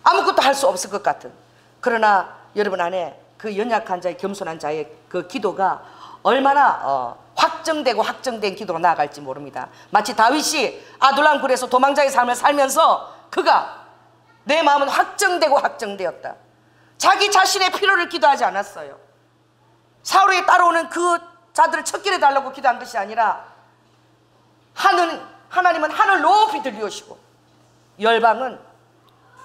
아무것도 할 수 없을 것 같은. 그러나 여러분 안에 그 연약한 자의 겸손한 자의 그 기도가 얼마나 확정되고 확정된 기도로 나아갈지 모릅니다. 마치 다윗이 아둘람 굴에서 도망자의 삶을 살면서 그가 내 마음은 확정되고 확정되었다. 자기 자신의 필요를 기도하지 않았어요. 사울에 따라오는 그 자들을 척결해 달라고 기도한 것이 아니라 하나님은 하늘 높이 들리우시고 열방은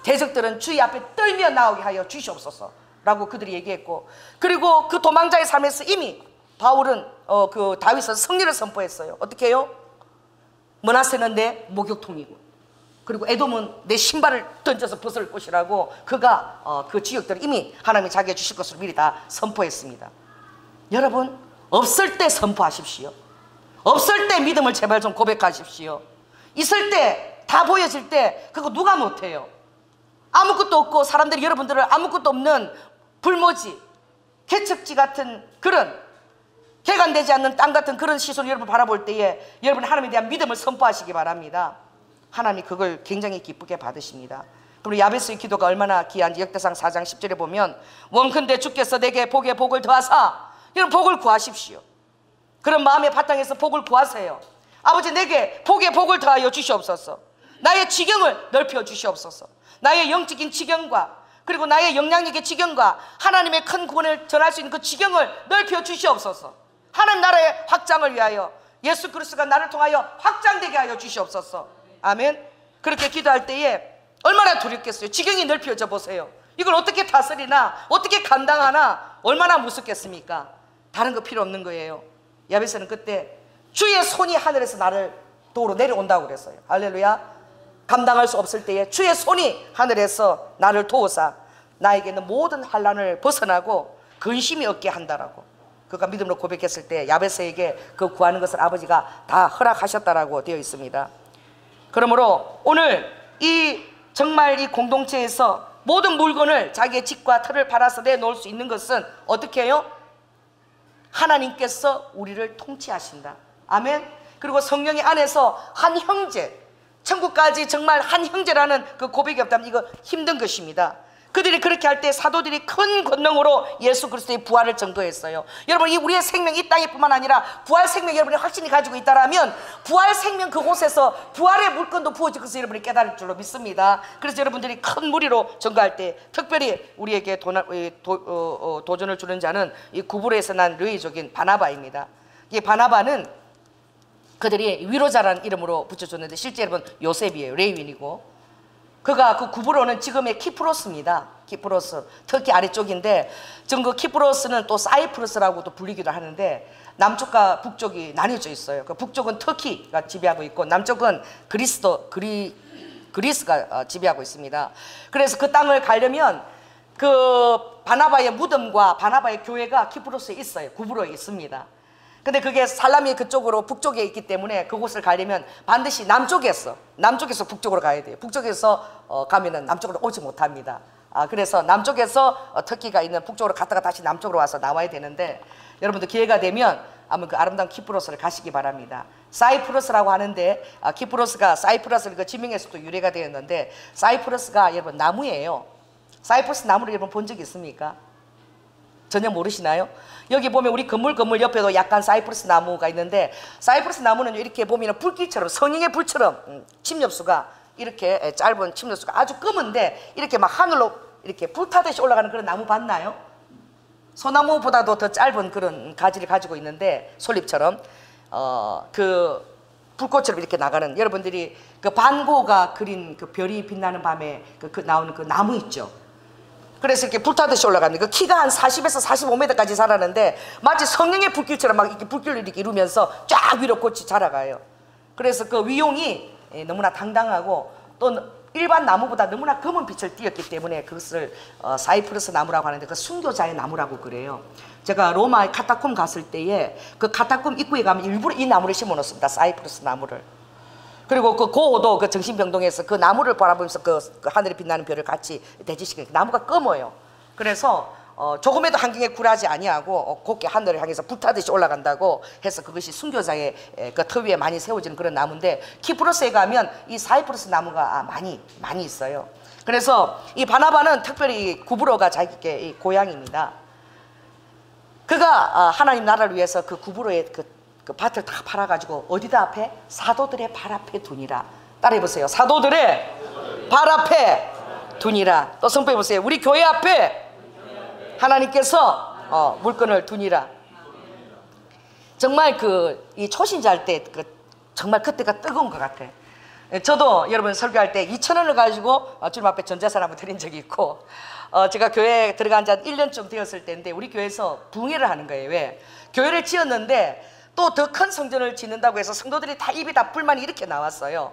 대적들은 주의 앞에 떨며 나오게 하여 주시옵소서 라고 그들이 얘기했고, 그리고 그 도망자의 삶에서 이미 바울은 그 다윗은 승리를 선포했어요. 어떻게 해요? 므낫세는 내 목욕통이고 그리고 에돔은 내 신발을 던져서 벗을 것이라고 그가 그 지역들을 이미 하나님이 자기가 주실 것을 미리 다 선포했습니다. 여러분 없을 때 선포하십시오. 없을 때 믿음을 제발 좀 고백하십시오. 있을 때 다 보여질 때 그거 누가 못해요? 아무것도 없고 사람들이 여러분들을 아무것도 없는 불모지 개척지 같은 그런 개간되지 않는 땅 같은 그런 시선을 여러분 바라볼 때에 여러분 하나님에 대한 믿음을 선포하시기 바랍니다. 하나님이 그걸 굉장히 기쁘게 받으십니다. 그리고 야베스의 기도가 얼마나 귀한지 역대상 4장 10절에 보면 원컨대 주께서 내게 복에 복을 더하사, 여러분 복을 구하십시오. 그런 마음의 바탕에서 복을 구하세요. 아버지 내게 복에 복을 더하여 주시옵소서. 나의 지경을 넓혀 주시옵소서. 나의 영적인 지경과 그리고 나의 영향력의 지경과 하나님의 큰 구원을 전할 수 있는 그 지경을 넓혀 주시옵소서. 하나님 나라의 확장을 위하여 예수 그리스도가 나를 통하여 확장되게 하여 주시옵소서. 아멘. 그렇게 기도할 때에 얼마나 두렵겠어요. 지경이 넓혀져 보세요. 이걸 어떻게 다스리나 어떻게 감당하나 얼마나 무섭겠습니까? 다른 거 필요 없는 거예요. 야베스는 그때 주의 손이 하늘에서 나를 도로 내려온다고 그랬어요. 할렐루야. 감당할 수 없을 때에 주의 손이 하늘에서 나를 도우사 나에게는 모든 환난을 벗어나고 근심이 없게 한다라고 그가 믿음으로 고백했을 때 야베스에게 그 구하는 것을 아버지가 다 허락하셨다라고 되어 있습니다. 그러므로 오늘 이 정말 이 공동체에서 모든 물건을 자기의 집과 틀을 팔아서 내놓을 수 있는 것은 어떻게 해요? 하나님께서 우리를 통치하신다. 아멘. 그리고 성령의 안에서 한 형제, 천국까지 정말 한 형제라는 그 고백이 없다면 이거 힘든 것입니다. 그들이 그렇게 할 때 사도들이 큰 권능으로 예수 그리스도의 부활을 증거했어요. 여러분 이 우리의 생명 이 땅에 뿐만 아니라 부활 생명 여러분이 확신이 가지고 있다라면 부활 생명 그곳에서 부활의 물건도 부어질 것을 여러분이 깨달을 줄로 믿습니다. 그래서 여러분들이 큰 무리로 증거할 때 특별히 우리에게 도전을 주는 자는 이 구브로에서 난 르이족인 바나바입니다. 이 바나바는 그들이 위로자라는 이름으로 붙여줬는데 실제 여러분 요셉이에요. 레위인이고 그가 그 구브로는 지금의 키프로스입니다. 키프로스 터키 아래쪽인데 지금 그 키프로스는 또 사이프러스라고도 불리기도 하는데 남쪽과 북쪽이 나뉘어져 있어요. 그 북쪽은 터키가 지배하고 있고 남쪽은 그리스가 지배하고 있습니다. 그래서 그 땅을 가려면 그 바나바의 무덤과 바나바의 교회가 키프로스에 있어요. 구브로에 있습니다. 근데 그게 살라미 그쪽으로 북쪽에 있기 때문에 그곳을 가려면 반드시 남쪽에서 북쪽으로 가야 돼요. 북쪽에서 가면은 남쪽으로 오지 못합니다. 그래서 남쪽에서 터키가 있는 북쪽으로 갔다가 다시 남쪽으로 와서 나와야 되는데 여러분들 기회가 되면 아마 그 아름다운 키프로스를 가시기 바랍니다. 사이프러스라고 하는데 키프로스가 사이프러스를 그 지명에서도 유래가 되었는데 사이프러스가 여러분 나무예요. 사이프러스 나무를 여러분 본 적 있습니까? 전혀 모르시나요? 여기 보면 우리 건물 옆에도 약간 사이프러스 나무가 있는데 사이프러스 나무는 이렇게 보면 불길처럼 성령의 불처럼 침엽수가 이렇게 짧은 침엽수가 아주 검은데 이렇게 막 하늘로 이렇게 불타듯이 올라가는 그런 나무 봤나요? 소나무보다도 더 짧은 그런 가지를 가지고 있는데 솔잎처럼 그 불꽃처럼 이렇게 나가는 여러분들이 그 반고가 그린 그 별이 빛나는 밤에 그 나오는 그 나무 있죠. 그래서 이렇게 불타듯이 올라가는 그 키가 한 40에서 45m까지 자라는데 마치 성령의 불길처럼 막 이렇게 불길을 이렇게 이루면서 쫙 위로 꽃이 자라가요. 그래서 그 위용이 너무나 당당하고 또 일반 나무보다 너무나 검은 빛을 띠었기 때문에 그것을 사이프러스 나무라고 하는데 그 순교자의 나무라고 그래요. 제가 로마의 카타콤 갔을 때에 그 카타콤 입구에 가면 일부러 이 나무를 심어 놓습니다. 사이프러스 나무를. 그리고 그 고호도 그 정신병동에서 그 나무를 바라보면서 그 하늘에 빛나는 별을 같이 대지시키는 나무가 검어요. 그래서 조금에도 환경에 굴하지 아니하고 곱게 하늘을 향해서 불타듯이 올라간다고 해서 그것이 순교자의 그 터 위에 많이 세워지는 그런 나무인데, 키프로스에 가면 이 사이프러스 나무가 많이 있어요. 그래서 이 바나바는 특별히 구브로가 자기의 고향입니다. 그가 하나님 나라를 위해서 그 구브로의 그 밭을 다 팔아가지고 어디다 앞에? 사도들의 발 앞에 두니라. 따라해보세요. 사도들의 발 앞에 두니라. 또 선포해보세요. 우리 교회 앞에 하나님께서 물건을 두니라. 정말 이 초신자할 때 정말 그때가 뜨거운 것 같아. 저도 여러분 설교할 때 2,000원을 가지고 주님 앞에 전재산 한번 드린 적이 있고, 제가 교회에 들어간 지 한 1년쯤 되었을 때인데 우리 교회에서 부흥회를 하는 거예요. 왜? 교회를 지었는데 또 더 큰 성전을 짓는다고 해서 성도들이 다 입이 다 불만이 이렇게 나왔어요.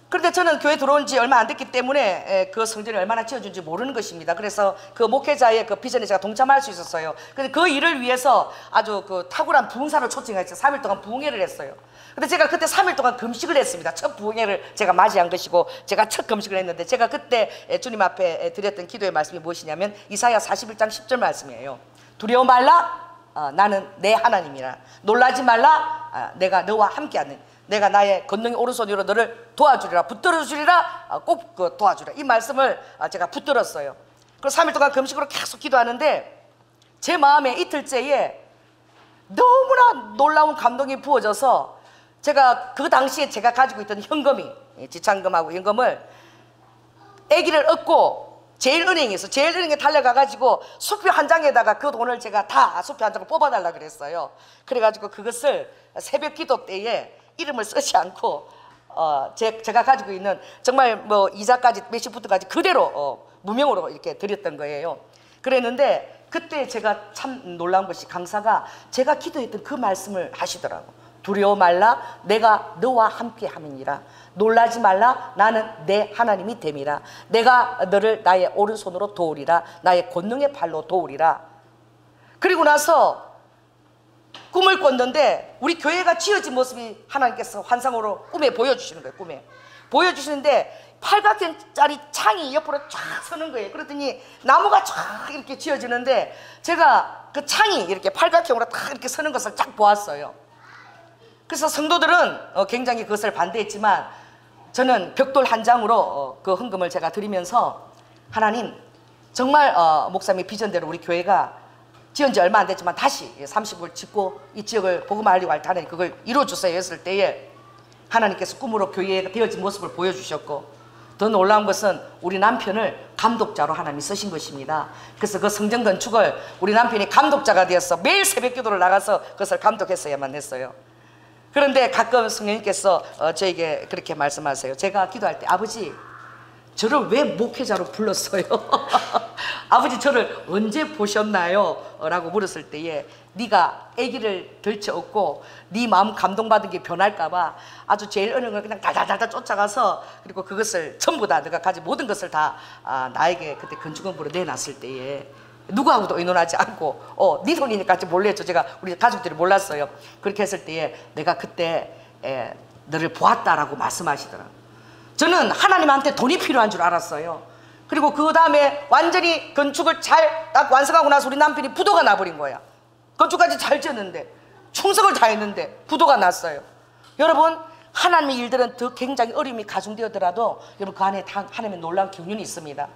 그런데 저는 교회 들어온 지 얼마 안 됐기 때문에 그 성전이 얼마나 지어준지 모르는 것입니다. 그래서 그 목회자의 그 비전에 제가 동참할 수 있었어요. 근데 그 일을 위해서 아주 그 탁월한 부흥사를 초청해서 3일 동안 부흥회를 했어요. 근데 제가 그때 3일 동안 금식을 했습니다. 첫 부흥회를 제가 맞이한 것이고 제가 첫 금식을 했는데, 제가 그때 주님 앞에 드렸던 기도의 말씀이 무엇이냐면 이사야 41장 10절 말씀이에요. 두려워 말라, 나는 내 하나님이라. 놀라지 말라, 내가 너와 함께하는, 내가 나의 권능의 오른손으로 너를 도와주리라, 붙들어 주리라, 꼭 도와주리라. 이 말씀을 제가 붙들었어요. 그래서 3일 동안 금식으로 계속 기도하는데 제 마음에 이틀째에 너무나 놀라운 감동이 부어져서, 제가 그 당시에 제가 가지고 있던 현금이, 지참금하고 현금을 아기를 얻고 제일은행에 달려가가지고 수표 한 장에다가 그 돈을 제가 다 수표 한 장을 뽑아달라 그랬어요. 그래가지고 그것을 새벽 기도 때에 이름을 쓰지 않고 제가 가지고 있는 정말 뭐 이자까지 몇십부터까지 그대로 무명으로 이렇게 드렸던 거예요. 그랬는데 그때 제가 참 놀라운 것이, 강사가 제가 기도했던 그 말씀을 하시더라고. 두려워 말라, 내가 너와 함께 함이니라. 놀라지 말라, 나는 내 하나님이 됨이라. 내가 너를 나의 오른손으로 도우리라, 나의 권능의 발로 도우리라. 그리고 나서 꿈을 꿨는데 우리 교회가 지어진 모습이 하나님께서 환상으로 꿈에 보여주시는 거예요. 꿈에 보여주시는데 팔각형짜리 창이 옆으로 쫙 서는 거예요. 그랬더니 나무가 쫙 이렇게 지어지는데 제가 그 창이 이렇게 팔각형으로 딱 이렇게 서는 것을 쫙 보았어요. 그래서 성도들은 굉장히 그것을 반대했지만 저는 벽돌 한 장으로 그 헌금을 제가 드리면서, 하나님 정말 목사님의 비전대로 우리 교회가 지은 지 얼마 안 됐지만 다시 30을 짓고 이 지역을 복음을 알리고 할 때 하나님 그걸 이루어주세요 했을 때에 하나님께서 꿈으로 교회가 되어진 모습을 보여주셨고, 더 놀라운 것은 우리 남편을 감독자로 하나님이 쓰신 것입니다. 그래서 그 성전 건축을 우리 남편이 감독자가 되어서 매일 새벽 기도를 나가서 그것을 감독했어야만 했어요. 그런데 가끔 성령님께서 저에게 그렇게 말씀하세요. 제가 기도할 때, 아버지 저를 왜 목회자로 불렀어요? 아버지 저를 언제 보셨나요? 라고 물었을 때에, 네가 아기를 들쳐업고 네 마음 감동받은 게 변할까봐 아주 제일 어려운 걸 그냥 달달달달 쫓아가서, 그리고 그것을 전부 다 내가 가진 모든 것을 다 나에게 그때 건축원부로 내놨을 때에 누구하고도 의논하지 않고 네 돈이니까 몰래 했죠. 제가 우리 가족들이 몰랐어요. 그렇게 했을 때에 내가 그때 너를 보았다라고 말씀하시더라고요. 저는 하나님한테 돈이 필요한 줄 알았어요. 그리고 그 다음에 완전히 건축을 잘 딱 완성하고 나서 우리 남편이 부도가 나버린 거야. 건축까지 잘 지었는데, 충성을 다했는데 부도가 났어요. 여러분, 하나님의 일들은 더 굉장히 어려움이 가중되었더라도 여러분 그 안에 하나님의 놀라운 경륜이 있습니다.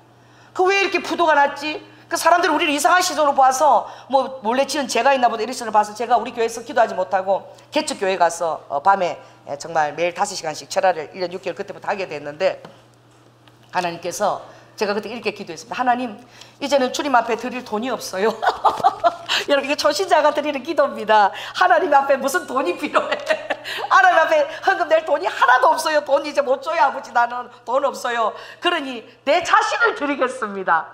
그 왜 이렇게 부도가 났지? 그 사람들이 우리를 이상한 시선으로 봐서 뭐 몰래 지은 죄가 있나 보다 이런 시선으로 봐서 제가 우리 교회에서 기도하지 못하고 개척교회 가서 밤에 정말 매일 5시간씩 철야를 1년 6개월 그때부터 하게 됐는데, 하나님께서, 제가 그때 이렇게 기도했습니다. 하나님, 이제는 주님 앞에 드릴 돈이 없어요. 여러분, 이게 초신자가 드리는 기도입니다. 하나님 앞에 무슨 돈이 필요해? 하나님 앞에 헌금 낼 돈이 하나도 없어요. 돈 이제 못 줘요. 아버지, 나는 돈 없어요. 그러니 내 자신을 드리겠습니다.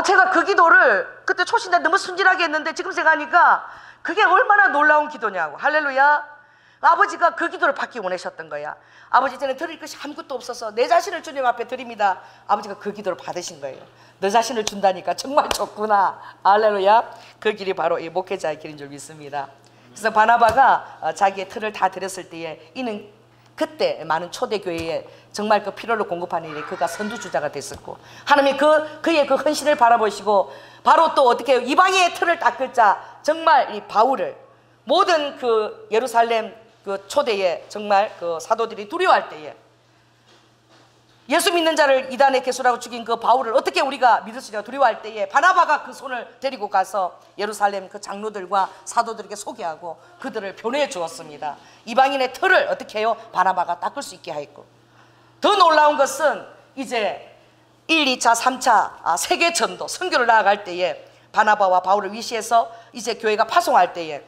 제가 그 기도를 그때 초신자 너무 순진하게 했는데 지금 생각하니까 그게 얼마나 놀라운 기도냐고. 할렐루야. 아버지가 그 기도를 받기 원하셨던 거야. 아버지, 저는 드릴 것이 아무것도 없어서 내 자신을 주님 앞에 드립니다. 아버지가 그 기도를 받으신 거예요. 너 자신을 준다니까 정말 좋구나. 할렐루야. 그 길이 바로 이 목회자의 길인 줄 믿습니다. 그래서 바나바가 자기의 틀을 다 드렸을 때에 이는 그때 많은 초대교회에 정말 그 필요를 공급하는 일에 그가 선두주자가 됐었고, 하나님이 그의 그 헌신을 바라보시고 바로 또 어떻게 해요? 이방인의 틀을 닦을 자, 정말 이 바울을 모든 그 예루살렘 그 초대에 정말 그 사도들이 두려워할 때에 예수 믿는 자를 이단의 개수라고 죽인 그 바울을 어떻게 우리가 믿을 수 있냐 두려워할 때에 바나바가 그 손을 데리고 가서 예루살렘 그 장로들과 사도들에게 소개하고 그들을 변호해 주었습니다. 이방인의 틀을 어떻게 해요? 바나바가 닦을 수 있게 하였고, 더 놀라운 것은 이제 1, 2차, 3차 세계 전도 선교를 나아갈 때에 바나바와 바울을 위시해서 이제 교회가 파송할 때에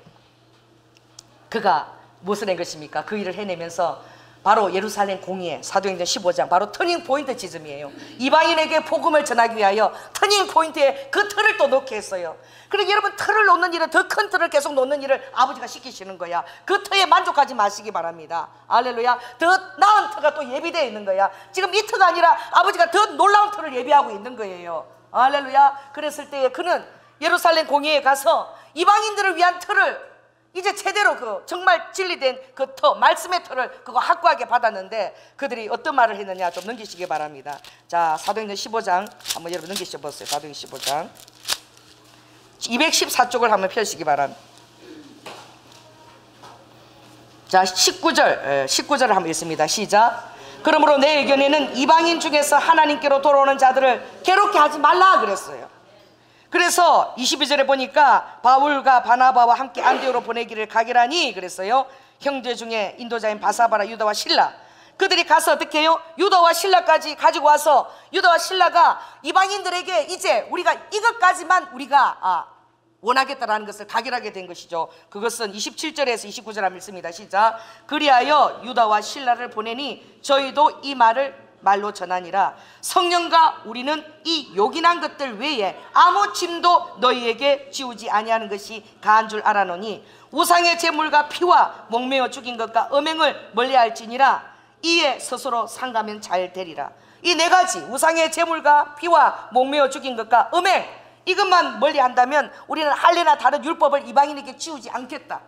그가 무엇을 한 것입니까? 그 일을 해내면서 바로 예루살렘 공의회 사도행전 15장 바로 터닝 포인트 지점이에요. 이방인에게 복음을 전하기 위하여 터닝 포인트에 그 틀을 또 놓게 했어요. 그러니까 여러분, 틀을 놓는 일은, 더 큰 틀을 계속 놓는 일을 아버지가 시키시는 거야. 그 틀에 만족하지 마시기 바랍니다. 할렐루야. 더 나은 틀가 또 예비되어 있는 거야. 지금 이 틀가 아니라 아버지가 더 놀라운 틀을 예비하고 있는 거예요. 할렐루야. 그랬을 때에 그는 예루살렘 공의회에 가서 이방인들을 위한 틀을 이제 제대로 그 정말 진리된 그 터, 말씀의 터를 그거 확고하게 받았는데 그들이 어떤 말을 했느냐 좀 넘기시기 바랍니다. 자, 사도행전 15장 한번 여러분 넘기셔보세요. 사도행전 15장 214쪽을 한번 펴시기 바랍니다. 자, 19절을 한번 읽습니다. 시작. 그러므로 내 의견에는 이방인 중에서 하나님께로 돌아오는 자들을 괴롭게 하지 말라 그랬어요. 그래서 22절에 보니까 바울과 바나바와 함께 안디오로 보내기를 가결하니 그랬어요. 형제 중에 인도자인 바사바라, 유다와 실라, 그들이 가서 어떻게 해요? 유다와 실라까지 가지고 와서 유다와 실라가 이방인들에게 이제 우리가 이것까지만 우리가 원하겠다라는 것을 가결하게 된 것이죠. 그것은 27절에서 29절 한번 읽습니다. 시작. 그리하여 유다와 실라를 보내니 저희도 이 말을 말로 전하니라. 성령과 우리는 이 요긴한 것들 외에 아무 짐도 너희에게 지우지 아니하는 것이 가한 줄 알아노니 우상의 제물과 피와 목매어 죽인 것과 음행을 멀리할지니라. 이에 스스로 상가면 잘 되리라. 이 네 가지, 우상의 제물과 피와 목매어 죽인 것과 음행, 이것만 멀리한다면 우리는 할례나 다른 율법을 이방인에게 지우지 않겠다.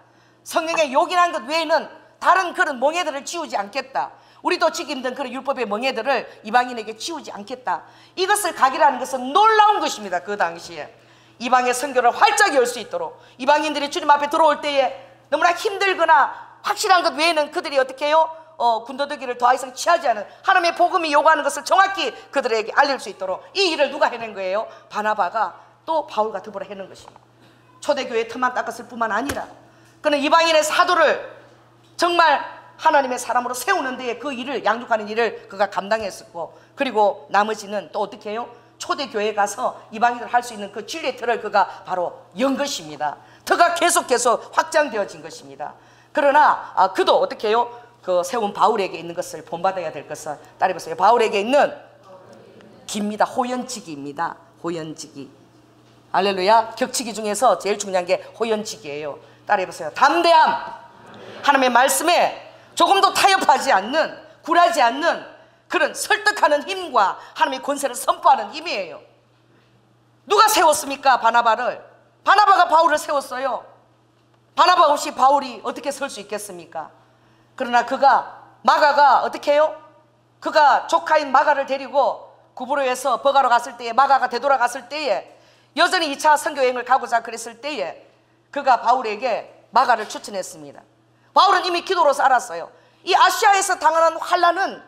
성령의 요긴한 것 외에는 다른 그런 멍에들을 지우지 않겠다. 우리도 지기 힘든 그런 율법의 멍에들을 이방인에게 지우지 않겠다. 이것을 가기라는 것은 놀라운 것입니다. 그 당시에 이방의 선교를 활짝 열 수 있도록, 이방인들이 주님 앞에 들어올 때에 너무나 힘들거나 확실한 것 외에는 그들이 어떻게 해요? 군더더기를 더 이상 취하지 않은 하나님의 복음이 요구하는 것을 정확히 그들에게 알릴 수 있도록 이 일을 누가 해낸 거예요? 바나바가 또 바울과 더불어 해낸 것입니다. 초대교회 틈만 닦았을 뿐만 아니라 그는 이방인의 사도를 정말 하나님의 사람으로 세우는 데에 그 일을, 양육하는 일을 그가 감당했었고, 그리고 나머지는 또 어떻게 해요? 초대교회에 가서 이방인들 할 수 있는 그 진리의 틀을 그가 바로 연 것입니다. 터가 계속 확장되어진 것입니다. 그러나 그도 어떻게 해요? 그 세운 바울에게 있는 것을 본받아야 될 것은 따라해보세요. 바울에게 있는 기입니다. 호연지기입니다. 호연지기. 할렐루야. 격치기 중에서 제일 중요한 게 호연지기예요. 따라해보세요. 담대함. 하나님의 말씀에 조금도 타협하지 않는, 굴하지 않는 그런 설득하는 힘과 하나님의 권세를 선포하는 힘이에요. 누가 세웠습니까? 바나바를. 바나바가 바울을 세웠어요. 바나바 없이 바울이 어떻게 설 수 있겠습니까? 그러나 마가가 어떻게 해요? 그가 조카인 마가를 데리고 구브로에서 버가로 갔을 때에, 마가가 되돌아갔을 때에 여전히 2차 선교여행을 가고자 그랬을 때에 그가 바울에게 마가를 추천했습니다. 바울은 이미 기도로서 알았어요. 이 아시아에서 당하는 환난은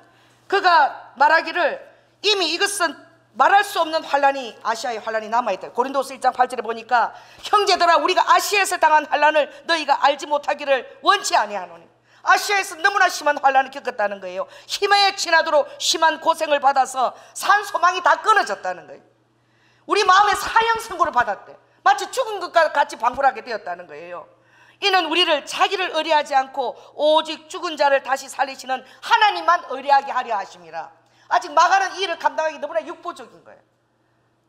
그가 말하기를 이미 이것은 말할 수 없는 환난이, 아시아의 환난이 남아있다. 고린도서 1장 8절에 보니까 형제들아 우리가 아시아에서 당한 환난을 너희가 알지 못하기를 원치 아니하노니. 아시아에서 너무나 심한 환난을 겪었다는 거예요. 힘에 지나도록 심한 고생을 받아서 산 소망이 다 끊어졌다는 거예요. 우리 마음에 사형 선고를 받았대. 마치 죽은 것과 같이 방불하게 되었다는 거예요. 이는 우리를 자기를 의뢰하지 않고 오직 죽은 자를 다시 살리시는 하나님만 의뢰하게 하려 하심이라. 아직 마가는 이 일을 감당하기 너무나 육보적인 거예요.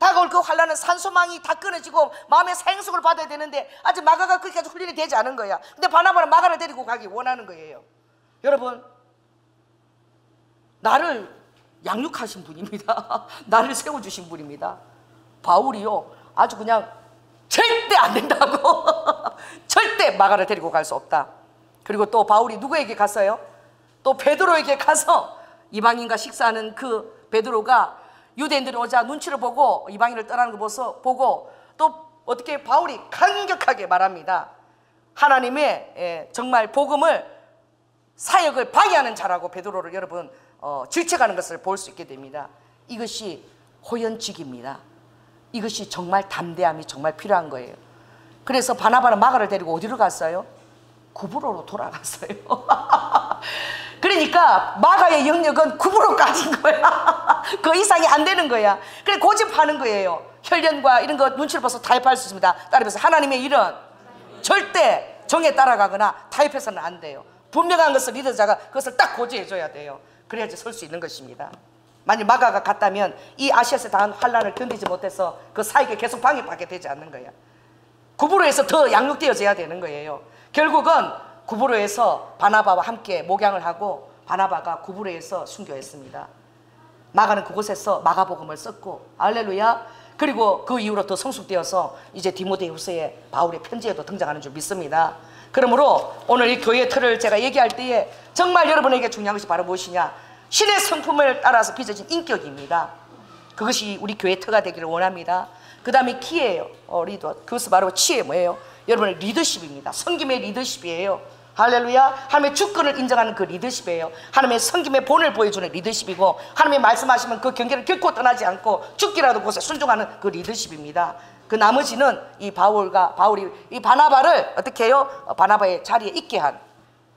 다가올 그 환란은 산소망이 다 끊어지고 마음의 생수를 받아야 되는데 아직 마가가 그렇게까지 훈련이 되지 않은 거야. 근데 바나바는 마가를 데리고 가기 원하는 거예요. 여러분, 나를 양육하신 분입니다. 나를 세워주신 분입니다. 바울이요, 아주 그냥 절대 안 된다고 절대 마가를 데리고 갈 수 없다. 그리고 또 바울이 누구에게 갔어요? 또 베드로에게 가서 이방인과 식사하는 그 베드로가 유대인들이 오자 눈치를 보고 이방인을 떠나는 거 보고 또 어떻게 바울이 강력하게 말합니다. 하나님의 정말 복음을, 사역을 방해하는 자라고 베드로를 여러분 질책하는 것을 볼 수 있게 됩니다. 이것이 호연직입니다. 이것이 정말 담대함이 정말 필요한 거예요. 그래서 바나바는 마가를 데리고 어디로 갔어요? 구브로로 돌아갔어요. 그러니까 마가의 영역은 구브로까지인 거야. 그 이상이 안 되는 거야. 그래 고집하는 거예요. 혈련과 이런 거 눈치를 봐서 타협할 수 있습니다. 따라서 하나님의 일은 절대 정에 따라가거나 타협해서는 안 돼요. 분명한 것을 리더자가 그것을 딱 고지해 줘야 돼요. 그래야지 설 수 있는 것입니다. 만약 마가가 갔다면 이 아시아에서 당한 환란을 견디지 못해서 그 사역에 계속 방해받게 되지 않는 거야. 구브로에서 더 양육되어져야 되는 거예요. 결국은 구브로에서 바나바와 함께 목양을 하고 바나바가 구브로에서 순교했습니다. 마가는 그곳에서 마가복음을 썼고, 할렐루야. 그리고 그 이후로 더 성숙되어서 이제 디모데후서에 바울의 편지에도 등장하는 줄 믿습니다. 그러므로 오늘 이 교회의 틀을 제가 얘기할 때에 정말 여러분에게 중요한 것이 바로 무엇이냐, 신의 성품을 따라서 빚어진 인격입니다. 그것이 우리 교회의 터가 되기를 원합니다. 그 다음에 키예요. 리더. 그것은 바로 치에 뭐예요? 여러분의 리더십입니다. 섬김의 리더십이에요. 할렐루야. 하나님의 주권을 인정하는 그 리더십이에요. 하나님의 섬김의 본을 보여주는 리더십이고, 하나님의 말씀하시면 그 경계를 결코 떠나지 않고 죽기라도 그것에 순종하는 그 리더십입니다. 그 나머지는 이 바울이 이 바나바를 어떻게 해요? 바나바의 자리에 있게 한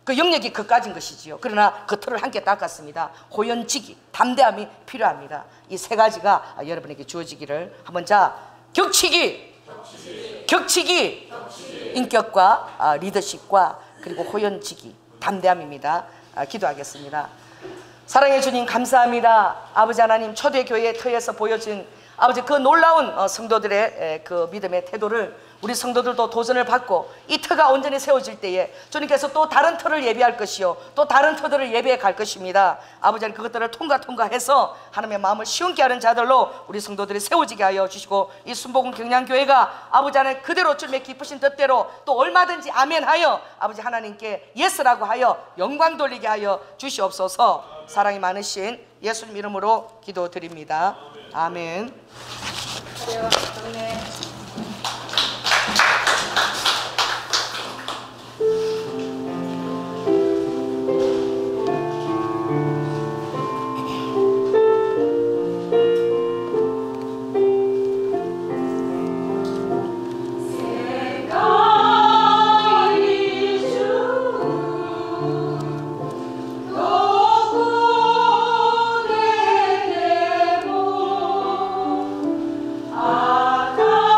그 영역이 그까진 것이지요. 그러나 그 틀을 함께 닦았습니다. 호연지기, 담대함이 필요합니다. 이 세 가지가 여러분에게 주어지기를 한번. 자, 격치기. 인격과 리더십과 그리고 호연지기, 담대함입니다. 기도하겠습니다. 사랑해 주님 감사합니다. 아버지 하나님, 초대교회의 터에서 보여진 아버지 그 놀라운 성도들의 그 믿음의 태도를 우리 성도들도 도전을 받고 이 터가 온전히 세워질 때에 주님께서 또 다른 터를 예비할 것이요, 또 다른 터들을 예비해 갈 것입니다. 아버지 하나님, 그것들을 통과해서 하나님의 마음을 시원케 하는 자들로 우리 성도들이 세워지게 하여 주시고, 이 순복음 경량교회가 아버지 하나님 그대로 주님의 기쁘신 뜻대로 또 얼마든지 아멘하여 아버지 하나님께 예스라고 하여 영광 돌리게 하여 주시옵소서. 사랑이 많으신 예수님 이름으로 기도드립니다. 아멘. 아까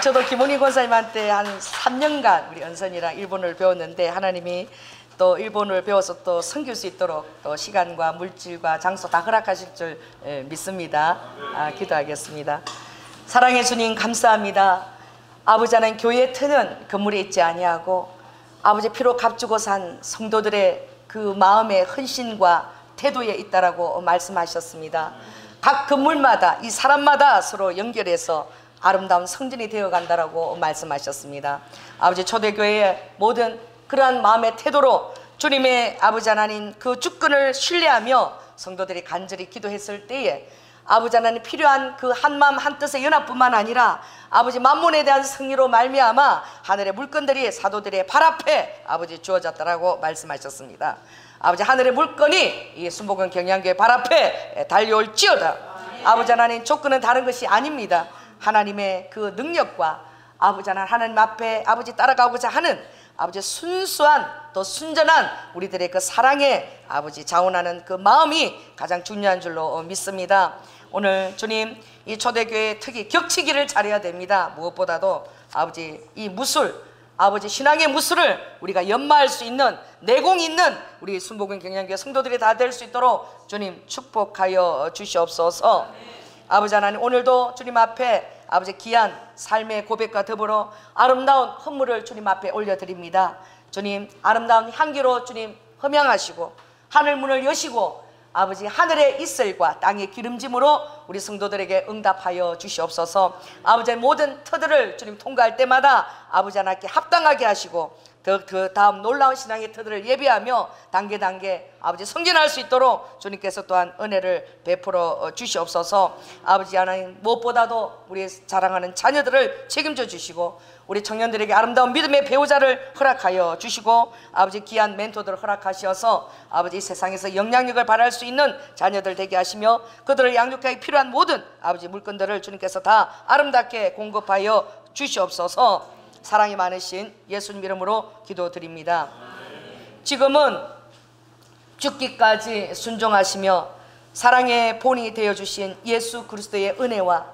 저도 김원희 권사님한테 한 3년간 우리 은선이랑 일본어를 배웠는데 하나님이 또 일본어를 배워서 또 섬길 수 있도록 또 시간과 물질과 장소 다 허락하실 줄 믿습니다. 기도하겠습니다. 사랑의 주님 감사합니다. 아버지 하나님, 교회의 터는 건물에 있지 아니하고 아버지 피로 값주고 산 성도들의 그 마음의 헌신과 태도에 있다라고 말씀하셨습니다. 각 건물마다 이 사람마다 서로 연결해서 아름다운 성전이 되어 간다라고 말씀하셨습니다. 아버지 초대교회의 모든 그러한 마음의 태도로 주님의 아버지 하나님 그 주권을 신뢰하며 성도들이 간절히 기도했을 때에 아버지 하나님 필요한 그 한마음 한뜻의 연합뿐만 아니라 아버지 만문에 대한 승리로 말미암아 하늘의 물건들이 사도들의 발 앞에 아버지 주어졌다라고 말씀하셨습니다. 아버지 하늘의 물건이 이 순복음 경양교회 발 앞에 달려올지어다. 아버지 하나님 조건은 다른 것이 아닙니다. 하나님의 그 능력과 아버지 하나님 앞에 아버지 따라가고자 하는 아버지 순수한 또 순전한 우리들의 그 사랑에 아버지 자원하는 그 마음이 가장 중요한 줄로 믿습니다. 오늘 주님 이 초대교회 특히 격치기를 잘해야 됩니다. 무엇보다도 아버지 이 무술 아버지 신앙의 무술을 우리가 연마할 수 있는 내공 있는 우리 순복음 경양교회 성도들이 다 될 수 있도록 주님 축복하여 주시옵소서. 아버지 하나님 오늘도 주님 앞에 아버지 귀한 삶의 고백과 더불어 아름다운 헌물을 주님 앞에 올려드립니다. 주님 아름다운 향기로 주님 흠양하시고 하늘 문을 여시고 아버지 하늘의 이슬과 땅의 기름짐으로 우리 성도들에게 응답하여 주시옵소서. 아버지의 모든 터들을 주님 통과할 때마다 아버지 하나님께 합당하게 하시고 그 다음 놀라운 신앙의 터들을 예비하며 단계 아버지 성전할 수 있도록 주님께서 또한 은혜를 베풀어 주시옵소서. 아버지 하나님 무엇보다도 우리 자랑하는 자녀들을 책임져 주시고 우리 청년들에게 아름다운 믿음의 배우자를 허락하여 주시고 아버지 귀한 멘토들을 허락하셔서 아버지 세상에서 영향력을 발휘할 수 있는 자녀들 되게 하시며 그들을 양육하기 필요한 모든 아버지 물건들을 주님께서 다 아름답게 공급하여 주시옵소서. 사랑이 많으신 예수님 이름으로 기도드립니다. 지금은 죽기까지 순종하시며 사랑의 본이 되어주신 예수 그리스도의 은혜와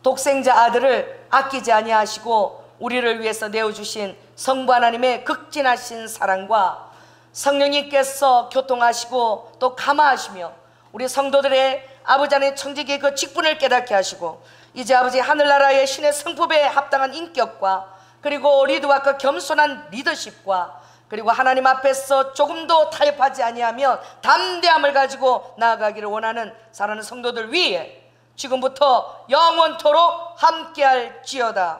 독생자 아들을 아끼지 아니하시고 우리를 위해서 내어주신 성부 하나님의 극진하신 사랑과 성령님께서 교통하시고 또 감화하시며 우리 성도들의 아버지 하나님의 청지기의 그 직분을 깨닫게 하시고 이제 아버지 하늘나라의 신의 성품에 합당한 인격과 그리고 리드와 그 겸손한 리더십과 그리고 하나님 앞에서 조금도 타협하지 아니하며 담대함을 가지고 나아가기를 원하는 사랑하는 성도들 위해 지금부터 영원토록 함께할지어다.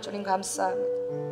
주님 감사합니다.